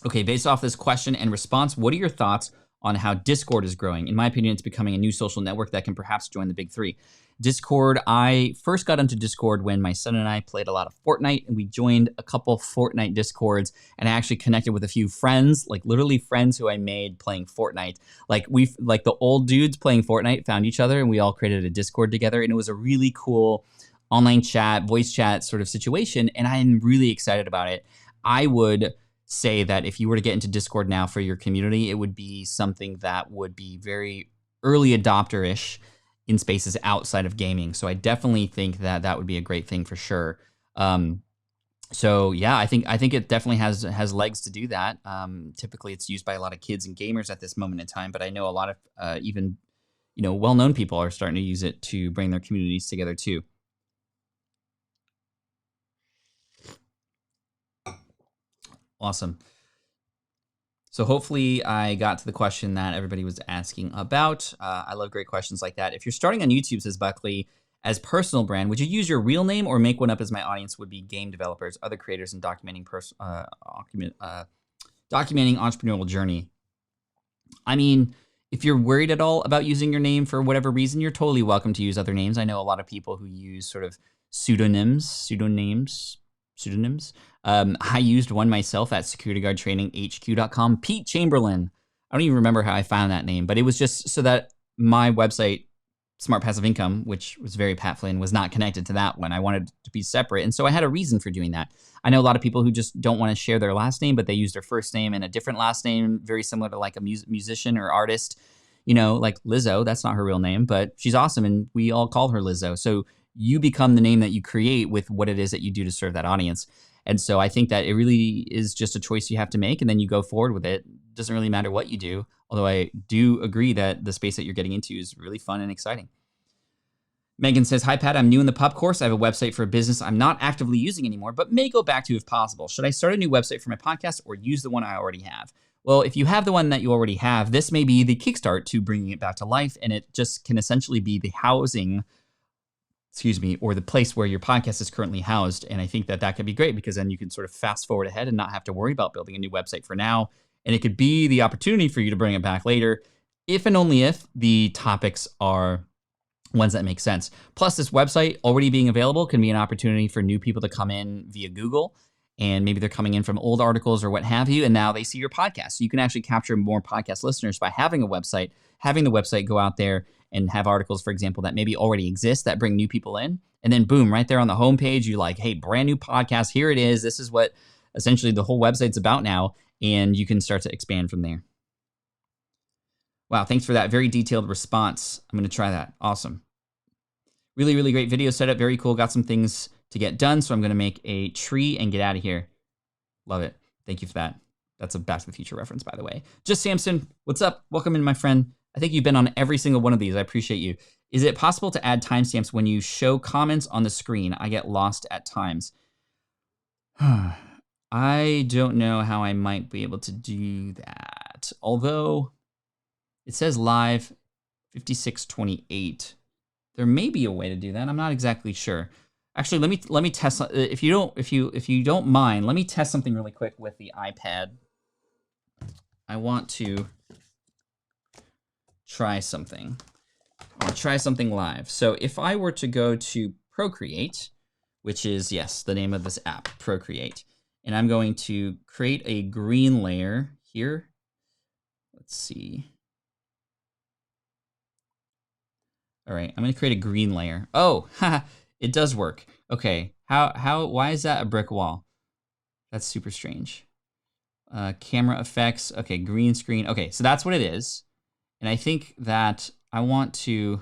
S1: Okay, based off this question and response, what are your thoughts on how Discord is growing? In my opinion, it's becoming a new social network that can perhaps join the big three. Discord, I first got into Discord when my son and I played a lot of Fortnite, and we joined a couple Fortnite Discords, and I actually connected with a few friends, like literally friends who I made playing Fortnite. Like the old dudes playing Fortnite found each other, and we all created a Discord together, and it was a really cool online chat, voice chat sort of situation, and I'm really excited about it. I would say that if you were to get into Discord now for your community, it would be something that would be very early adopter-ish in spaces outside of gaming. So I definitely think that that would be a great thing for sure. So yeah, I think it definitely has legs to do that. Typically, it's used by a lot of kids and gamers at this moment in time, but I know a lot of even well-known people are starting to use it to bring their communities together too. Awesome. So hopefully I got to the question that everybody was asking about. I love great questions like that. If you're starting on YouTube, says Buckley, as personal brand, would you use your real name or make one up, as my audience would be game developers, other creators, and documenting entrepreneurial journey? I mean, if you're worried at all about using your name for whatever reason, you're totally welcome to use other names. I know a lot of people who use sort of pseudonyms. I used one myself at securityguardtraininghq.com. Pete Chamberlain. I don't even remember how I found that name, but it was just so that my website, Smart Passive Income, which was very Pat Flynn, was not connected to that one. I wanted to be separate. And so I had a reason for doing that. I know a lot of people who just don't want to share their last name, but they use their first name and a different last name, very similar to like a musician or artist, like Lizzo. That's not her real name, but she's awesome. And we all call her Lizzo. So you become the name that you create with what it is that you do to serve that audience. And so I think that it really is just a choice you have to make, and then you go forward with it. It doesn't really matter what you do, although I do agree that the space that you're getting into is really fun and exciting. Megan says, hi, Pat. I'm new in the pup course. I have a website for a business I'm not actively using anymore, but may go back to if possible. Should I start a new website for my podcast or use the one I already have? Well, if you have the one that you already have, this may be the kickstart to bringing it back to life, and it just can essentially be the housing excuse me, or the place where your podcast is currently housed. And I think that that could be great because then you can sort of fast forward ahead and not have to worry about building a new website for now. And it could be the opportunity for you to bring it back later, if and only if the topics are ones that make sense. Plus, this website already being available can be an opportunity for new people to come in via Google. And maybe they're coming in from old articles or what have you, and now they see your podcast. So you can actually capture more podcast listeners by having a website, having the website go out there and have articles, for example, that maybe already exist that bring new people in. And then boom, right there on the homepage, you like, hey, brand new podcast, here it is. This is what essentially the whole website's about now. And you can start to expand from there. Wow, thanks for that very detailed response. I'm going to try that. Awesome. Really, really great video setup. Very cool. Got some things to get done, so I'm going to make a tree and get out of here. Love it. Thank you for that. That's a Back to the Future reference, by the way. Just Samson, what's up? Welcome in, my friend. I think you've been on every single one of these. I appreciate you. Is it possible to add timestamps when you show comments on the screen? I get lost at times. I don't know how I might be able to do that. Although it says live 56:28. There may be a way to do that. I'm not exactly sure. Actually, let me test. If you don't mind, let me test something really quick with the iPad. I want to try something. I want to try something live. So if I were to go to Procreate, which is, yes, the name of this app, Procreate, and I'm going to create a green layer here. Let's see. All right, I'm going to create a green layer. Oh, it does work. Okay, why is that a brick wall? That's super strange. Camera effects, okay, green screen. Okay, so that's what it is. And I think that I want to,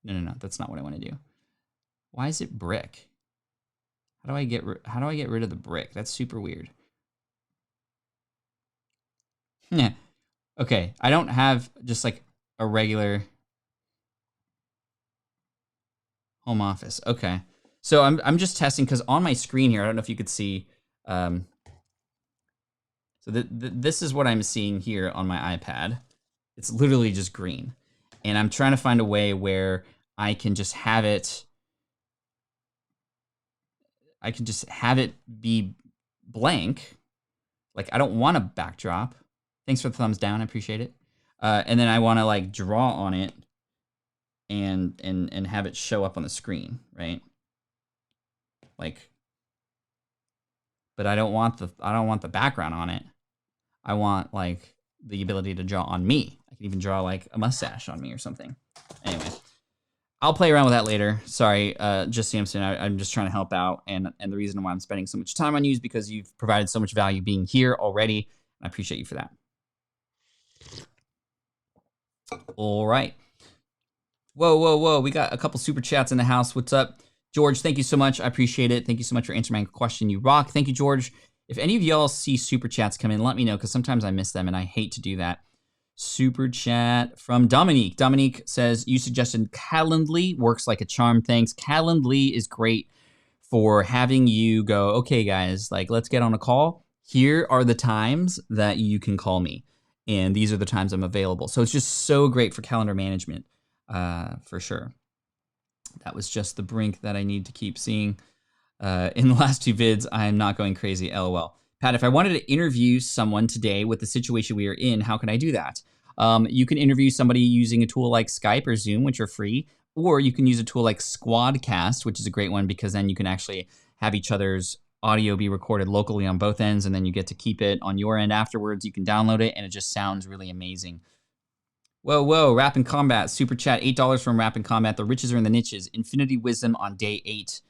S1: no, that's not what I want to do. Why is it brick? How do I get rid of the brick? That's super weird. Yeah. Okay, I don't have just like a regular home office. Okay. So I'm just testing because on my screen here, I don't know if you could see. So this is what I'm seeing here on my iPad. It's literally just green. And I'm trying to find a way where I can just have it. I can just have it be blank. Like I don't want a backdrop. Thanks for the thumbs down. I appreciate it. And then I want to like draw on it and have it show up on the screen, right? Like, but I don't want the background on it. I want like the ability to draw on me. I can even draw like a mustache on me or something. Anyway, I'll play around with that later. Sorry, just Samson. I'm just trying to help out, and the reason why I'm spending so much time on you is because you've provided so much value being here already. I appreciate you for that. All right. Whoa. We got a couple super chats in the house. What's up? George, thank you so much. I appreciate it. Thank you so much for answering my question. You rock. Thank you, George. If any of y'all see super chats come in, let me know because sometimes I miss them and I hate to do that. Super chat from Dominique. Dominique says, you suggested Calendly. Works like a charm. Thanks. Calendly is great for having you go, okay, guys, like let's get on a call. Here are the times that you can call me. And these are the times I'm available. So it's just so great for calendar management, for sure. That was just the brink that I need to keep seeing. In the last two vids, I am not going crazy, LOL. Pat, if I wanted to interview someone today with the situation we are in, how can I do that? You can interview somebody using a tool like Skype or Zoom, which are free, or you can use a tool like Squadcast, which is a great one because then you can actually have each other's audio be recorded locally on both ends, and then you get to keep it on your end afterwards. You can download it, and it just sounds really amazing. Whoa, Rap and Combat, super chat, $8 from Rap and Combat. The riches are in the niches. Infinity Wisdom on day 8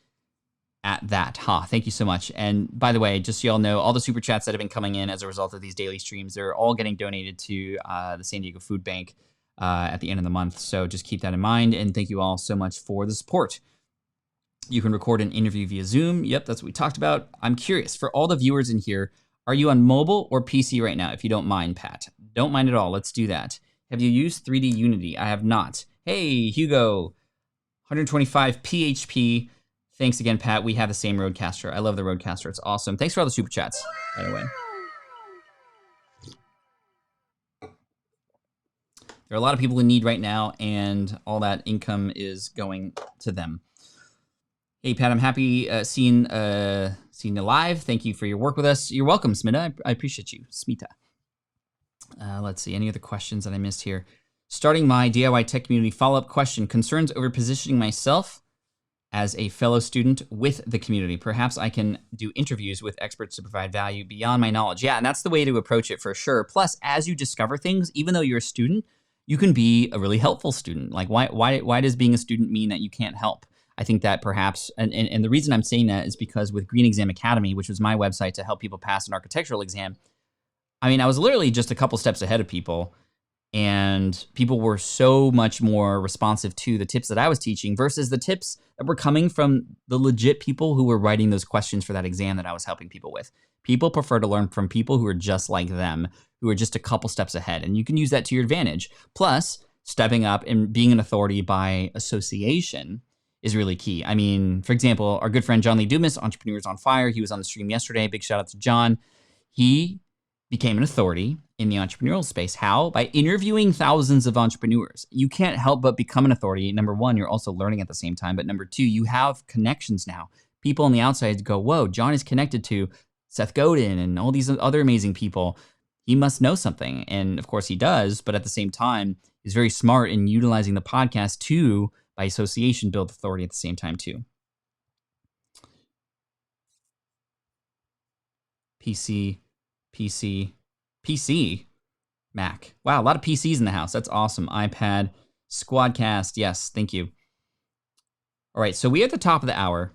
S1: at that. Thank you so much. And by the way, just so y'all know, all the super chats that have been coming in as a result of these daily streams, they're all getting donated to the San Diego Food Bank at the end of the month. So just keep that in mind, and thank you all so much for the support. You can record an interview via Zoom. Yep, that's what we talked about. I'm curious, for all the viewers in here, are you on mobile or PC right now, if you don't mind, Pat? Don't mind at all. Let's do that. Have you used 3D Unity? I have not. Hey, Hugo, 125 PHP. Thanks again, Pat. We have the same Rodecaster. I love the Rodecaster. It's awesome. Thanks for all the super chats, by the way. There are a lot of people in need right now, and all that income is going to them. Hey, Pat, I'm happy seeing you live. Thank you for your work with us. You're welcome, Smita. I appreciate you, Smita. Let's see. Any other questions that I missed here? Starting my DIY tech community follow-up question. Concerns over positioning myself as a fellow student with the community. Perhaps I can do interviews with experts to provide value beyond my knowledge. Yeah, and that's the way to approach it for sure. Plus, as you discover things, even though you're a student, you can be a really helpful student. Like, why does being a student mean that you can't help? I think that perhaps, and the reason I'm saying that is because with Green Exam Academy, which was my website to help people pass an architectural exam, I mean, I was literally just a couple steps ahead of people, and people were so much more responsive to the tips that I was teaching versus the tips that were coming from the legit people who were writing those questions for that exam that I was helping people with. People prefer to learn from people who are just like them, who are just a couple steps ahead, and you can use that to your advantage. Plus, stepping up and being an authority by association is really key. I mean, for example, our good friend John Lee Dumas, Entrepreneurs on Fire, he was on the stream yesterday. Big shout out to John. He became an authority in the entrepreneurial space. How? By interviewing thousands of entrepreneurs. You can't help but become an authority. Number one, you're also learning at the same time. But number two, you have connections now. People on the outside go, whoa, John is connected to Seth Godin and all these other amazing people. He must know something. And of course he does. But at the same time, he's very smart in utilizing the podcast to, by association, build authority at the same time too. PC, Mac. Wow, a lot of PCs in the house. That's awesome. iPad, Squadcast. Yes, thank you. All right, so we're at the top of the hour,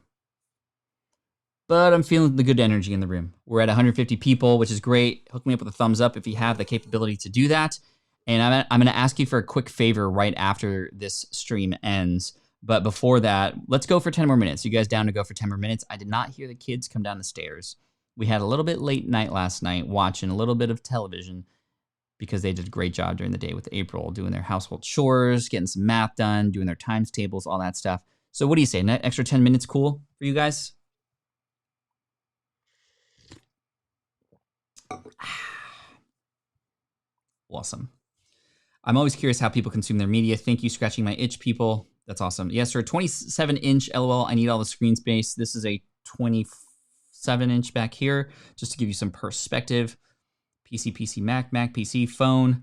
S1: but I'm feeling the good energy in the room. We're at 150 people, which is great. Hook me up with a thumbs up if you have the capability to do that. And I'm going to ask you for a quick favor right after this stream ends. But before that, let's go for 10 more minutes. You guys down to go for 10 more minutes? I did not hear the kids come down the stairs. We had a little bit late night last night watching a little bit of television because they did a great job during the day with April, doing their household chores, getting some math done, doing their times tables, all that stuff. So what do you say? An extra 10 minutes cool for you guys? Awesome. I'm always curious how people consume their media. Thank you, scratching my itch, people. That's awesome. Yes, sir. 27-inch LOL. I need all the screen space. This is a 27-inch back here, just to give you some perspective. PC, Mac, PC, phone.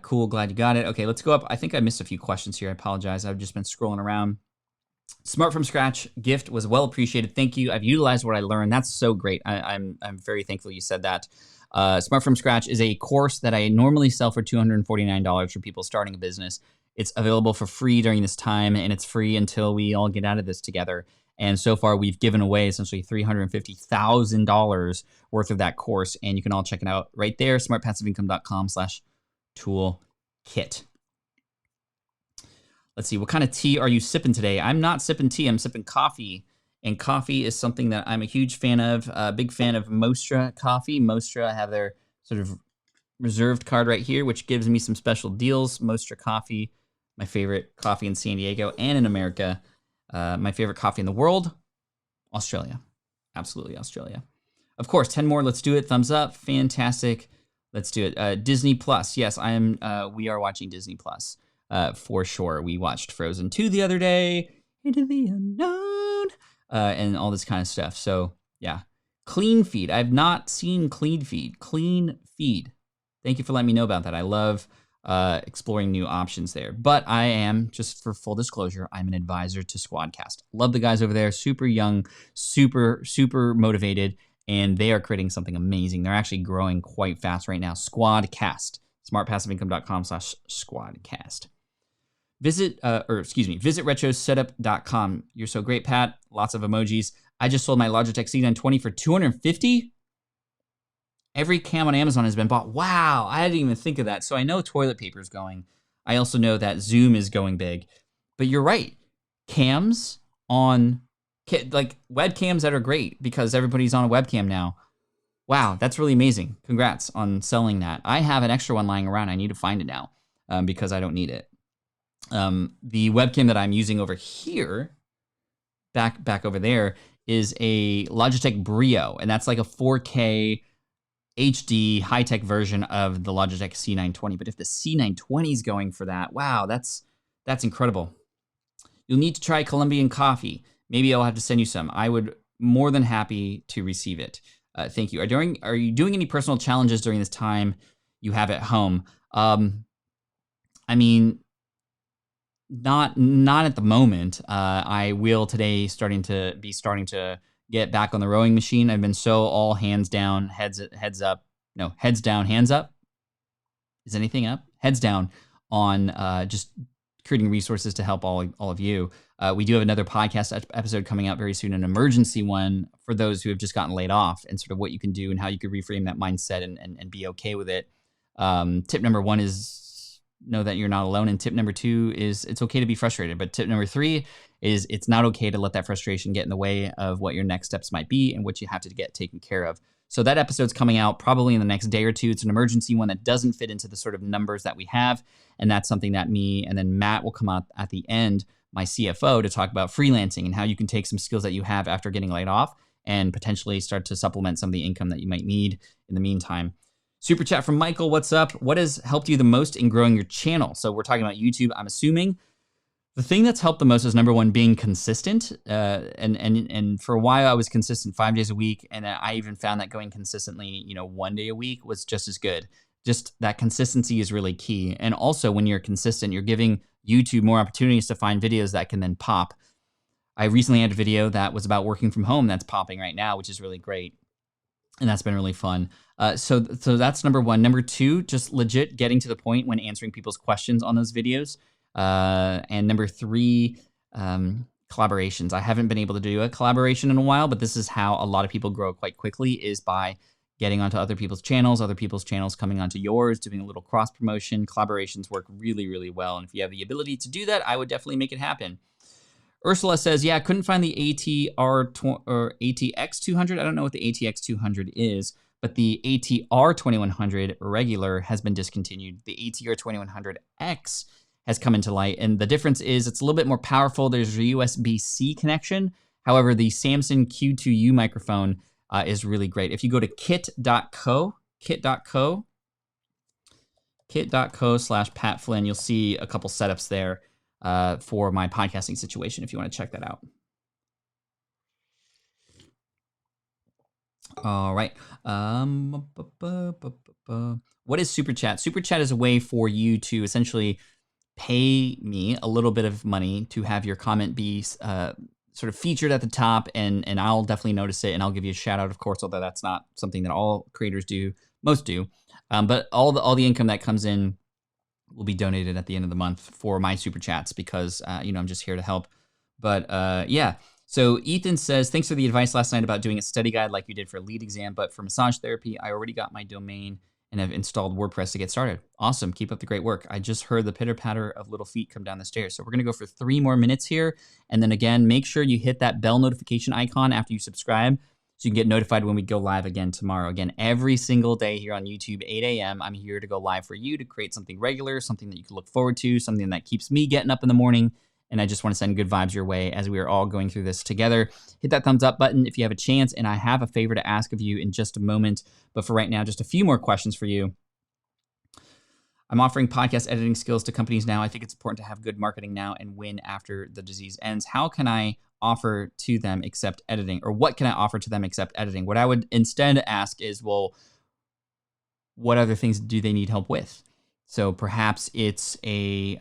S1: Cool, glad you got it. Okay, let's go up. I think I missed a few questions here. I apologize. I've just been scrolling around. Smart from Scratch gift was well appreciated. Thank you. I've utilized what I learned. That's so great. I'm very thankful you said that. Smart from Scratch is a course that I normally sell for $249 for people starting a business. It's available for free during this time, and it's free until we all get out of this together. And so far, we've given away essentially $350,000 worth of that course. And you can all check it out right there, smartpassiveincome.com/toolkit. Let's see, what kind of tea are you sipping today? I'm not sipping tea, I'm sipping coffee. And coffee is something that I'm a huge fan of, big fan of Mostra coffee. Mostra have their sort of reserved card right here, which gives me some special deals. Mostra coffee, my favorite coffee in San Diego and in America. My favorite coffee in the world, Australia. Absolutely Australia. Of course, 10 more. Let's do it. Thumbs up. Fantastic. Let's do it. Disney Plus. Yes, we are watching Disney Plus for sure. We watched Frozen 2 the other day. Into the unknown. And all this kind of stuff. So, yeah. Clean Feed. I've not seen Clean Feed. Clean Feed. Thank you for letting me know about that. I love exploring new options there. But I am, just for full disclosure, I'm an advisor to Squadcast. Love the guys over there. Super young, super motivated, and they are creating something amazing. They're actually growing quite fast right now. Squadcast. smartpassiveincome.com/squadcast. Visit retrosetup.com. You're so great, Pat. Lots of emojis. I just sold my Logitech C920 for $250. Every cam on Amazon has been bought. Wow, I didn't even think of that. So I know toilet paper is going. I also know that Zoom is going big. But you're right. Cams on, like webcams that are great because everybody's on a webcam now. Wow, that's really amazing. Congrats on selling that. I have an extra one lying around. I need to find it now because I don't need it. The webcam that I'm using over here, back over there, is a Logitech Brio, and that's like a 4K HD high-tech version of the Logitech C920. But if the C920 is going for that, wow, that's incredible. You'll need to try Colombian coffee. Maybe I'll have to send you some. I would more than happy to receive it. Thank you. Are you doing any personal challenges during this time you have at home? I mean, not at the moment. I will today starting to get back on the rowing machine. I've been so all hands down, heads up. No, heads down, hands up. Is anything up? Heads down on just creating resources to help all of you. We do have another podcast episode coming out very soon, an emergency one for those who have just gotten laid off, and sort of what you can do and how you could reframe that mindset and be okay with it. Tip number 1 is know that you're not alone. And tip number 2 is it's okay to be frustrated. But tip number 3 is it's not okay to let that frustration get in the way of what your next steps might be and what you have to get taken care of. So that episode's coming out probably in the next day or two. It's an emergency one that doesn't fit into the sort of numbers that we have. And that's something that me and then Matt will come out at the end, my CFO, to talk about freelancing and how you can take some skills that you have after getting laid off and potentially start to supplement some of the income that you might need in the meantime. Super chat from Michael. What's up? What has helped you the most in growing your channel? So we're talking about YouTube, I'm assuming. The thing that's helped the most is number 1, being consistent. And for a while I was consistent 5 days a week. And I even found that going consistently, 1 day a week was just as good. Just that consistency is really key. And also when you're consistent, you're giving YouTube more opportunities to find videos that can then pop. I recently had a video that was about working from home that's popping right now, which is really great. And that's been really fun. So that's number 1. Number 2, just legit getting to the point when answering people's questions on those videos. And number 3, collaborations. I haven't been able to do a collaboration in a while, but this is how a lot of people grow quite quickly, is by getting onto other people's channels coming onto yours, doing a little cross promotion. Collaborations work really, really well. And if you have the ability to do that, I would definitely make it happen. Ursula says, yeah, I couldn't find the ATX 200. I don't know what the ATX 200 is, but the ATR 2100 regular has been discontinued. The ATR 2100X has come into light, and the difference is it's a little bit more powerful. There's a USB-C connection. However, the Samson Q2U microphone is really great. If you go to kit.co /Pat Flynn, you'll see a couple setups there for my podcasting situation if you want to check that out. All right. What is Super Chat? Super Chat is a way for you to essentially pay me a little bit of money to have your comment be sort of featured at the top, and I'll definitely notice it, and I'll give you a shout out, of course, although that's not something that all creators do. Most do. But all the income that comes in will be donated at the end of the month for my Super Chats because, I'm just here to help. But yeah. So Ethan says, thanks for the advice last night about doing a study guide like you did for a lead exam, but for massage therapy, I already got my domain and have installed WordPress to get started. Awesome. Keep up the great work. I just heard the pitter patter of little feet come down the stairs. So we're going to go for 3 more minutes here. And then again, make sure you hit that bell notification icon after you subscribe so you can get notified when we go live again tomorrow. Again, every single day here on YouTube, 8 a.m., I'm here to go live for you to create something regular, something that you can look forward to, something that keeps me getting up in the morning. And I just want to send good vibes your way as we are all going through this together. Hit that thumbs up button if you have a chance. And I have a favor to ask of you in just a moment. But for right now, just a few more questions for you. I'm offering podcast editing skills to companies now. I think it's important to have good marketing now and win after the disease ends. How can I offer to them except editing? Or what can I offer to them except editing? What I would instead ask is, well, what other things do they need help with? So perhaps it's a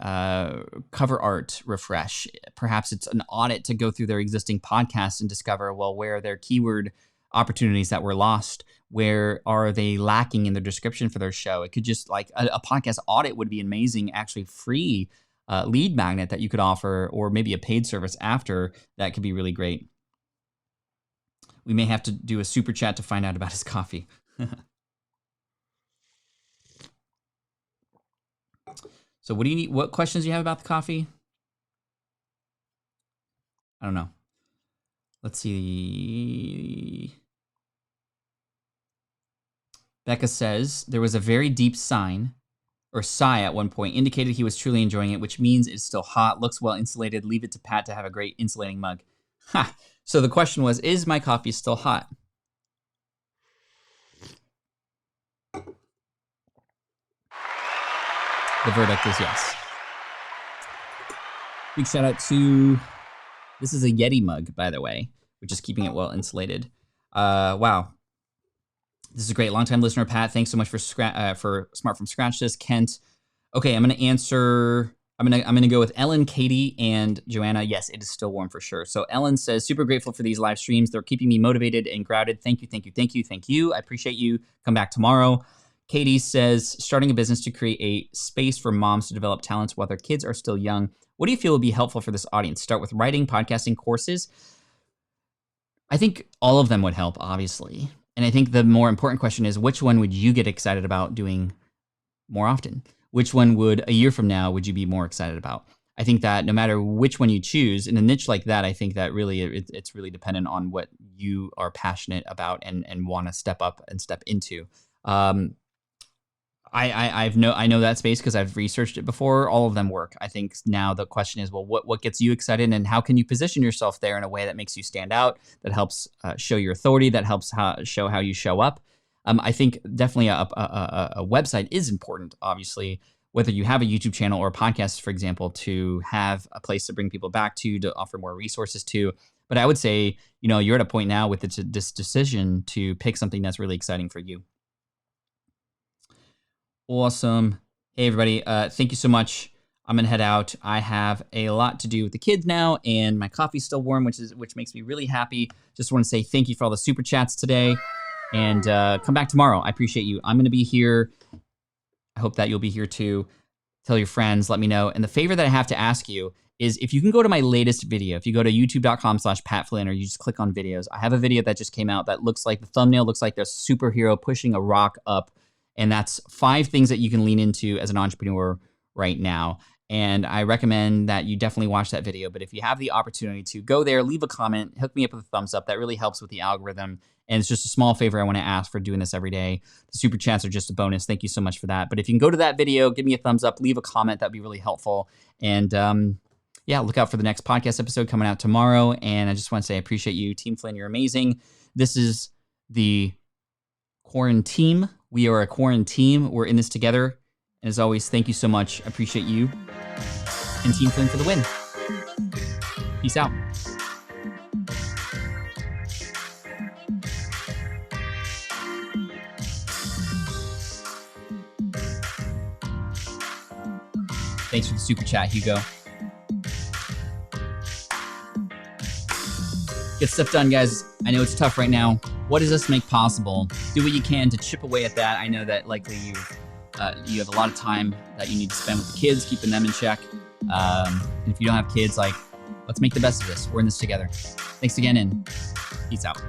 S1: cover art refresh. Perhaps it's an audit to go through their existing podcasts and discover, well, where are their keyword opportunities that were lost? Where are they lacking in the description for their show? It could just like a podcast audit would be amazing, actually free lead magnet that you could offer, or maybe a paid service after that could be really great. We may have to do a super chat to find out about his coffee. So what do you need? What questions do you have about the coffee? I don't know. Let's see. Becca says there was a very deep sigh at one point, indicated he was truly enjoying it, which means it's still hot, looks well insulated. Leave it to Pat to have a great insulating mug. Ha! So the question was, is my coffee still hot? The verdict is yes. Big shout out to, this is a Yeti mug, by the way, which is keeping it well insulated. Wow. This is a great. Longtime listener, Pat. Thanks so much for Smart from Scratch this. Kent. Okay, I'm going to answer. I'm gonna go with Ellen, Katie, and Joanna. Yes, it is still warm for sure. So Ellen says, super grateful for these live streams. They're keeping me motivated and grounded. Thank you, thank you, thank you, thank you. I appreciate you. Come back tomorrow. Katie says, starting a business to create a space for moms to develop talents while their kids are still young. What do you feel would be helpful for this audience? Start with writing, podcasting, courses. I think all of them would help, obviously. And I think the more important question is, which one would you get excited about doing more often? Which one would, a year from now, would you be more excited about? I think that no matter which one you choose, in a niche like that, I think that really it's really dependent on what you are passionate about and want to step up and step into. I know that space because I've researched it before. All of them work. I think now the question is, well, what gets you excited, and how can you position yourself there in a way that makes you stand out, that helps show your authority, that helps show how you show up. I think definitely a website is important, obviously, whether you have a YouTube channel or a podcast, for example, to have a place to bring people back to offer more resources to. But I would say, you're at a point now with this decision to pick something that's really exciting for you. Awesome. Hey, everybody. Thank you so much. I'm going to head out. I have a lot to do with the kids now, and my coffee's still warm, which makes me really happy. Just want to say thank you for all the super chats today, and come back tomorrow. I appreciate you. I'm going to be here. I hope that you'll be here too. Tell your friends. Let me know. And the favor that I have to ask you is if you can go to my latest video, if you go to youtube.com/Pat Flynn, or you just click on videos, I have a video that just came out that looks like, the thumbnail looks like there's a superhero pushing a rock up. And that's 5 things that you can lean into as an entrepreneur right now. And I recommend that you definitely watch that video. But if you have the opportunity to go there, leave a comment, hook me up with a thumbs up. That really helps with the algorithm. And it's just a small favor I want to ask for doing this every day. The super chats are just a bonus. Thank you so much for that. But if you can go to that video, give me a thumbs up, leave a comment. That'd be really helpful. And yeah, look out for the next podcast episode coming out tomorrow. And I just want to say I appreciate you. Team Flynn, you're amazing. This is the Quaranteam. We are a Quaranteam. We're in this together. And as always, thank you so much. I appreciate you. And Team Flynn for the win. Peace out. Thanks for the super chat, Hugo. Get stuff done, guys. I know it's tough right now. What does this make possible? Do what you can to chip away at that. I know that likely you have a lot of time that you need to spend with the kids, keeping them in check. And if you don't have kids, let's make the best of this. We're in this together. Thanks again, and peace out.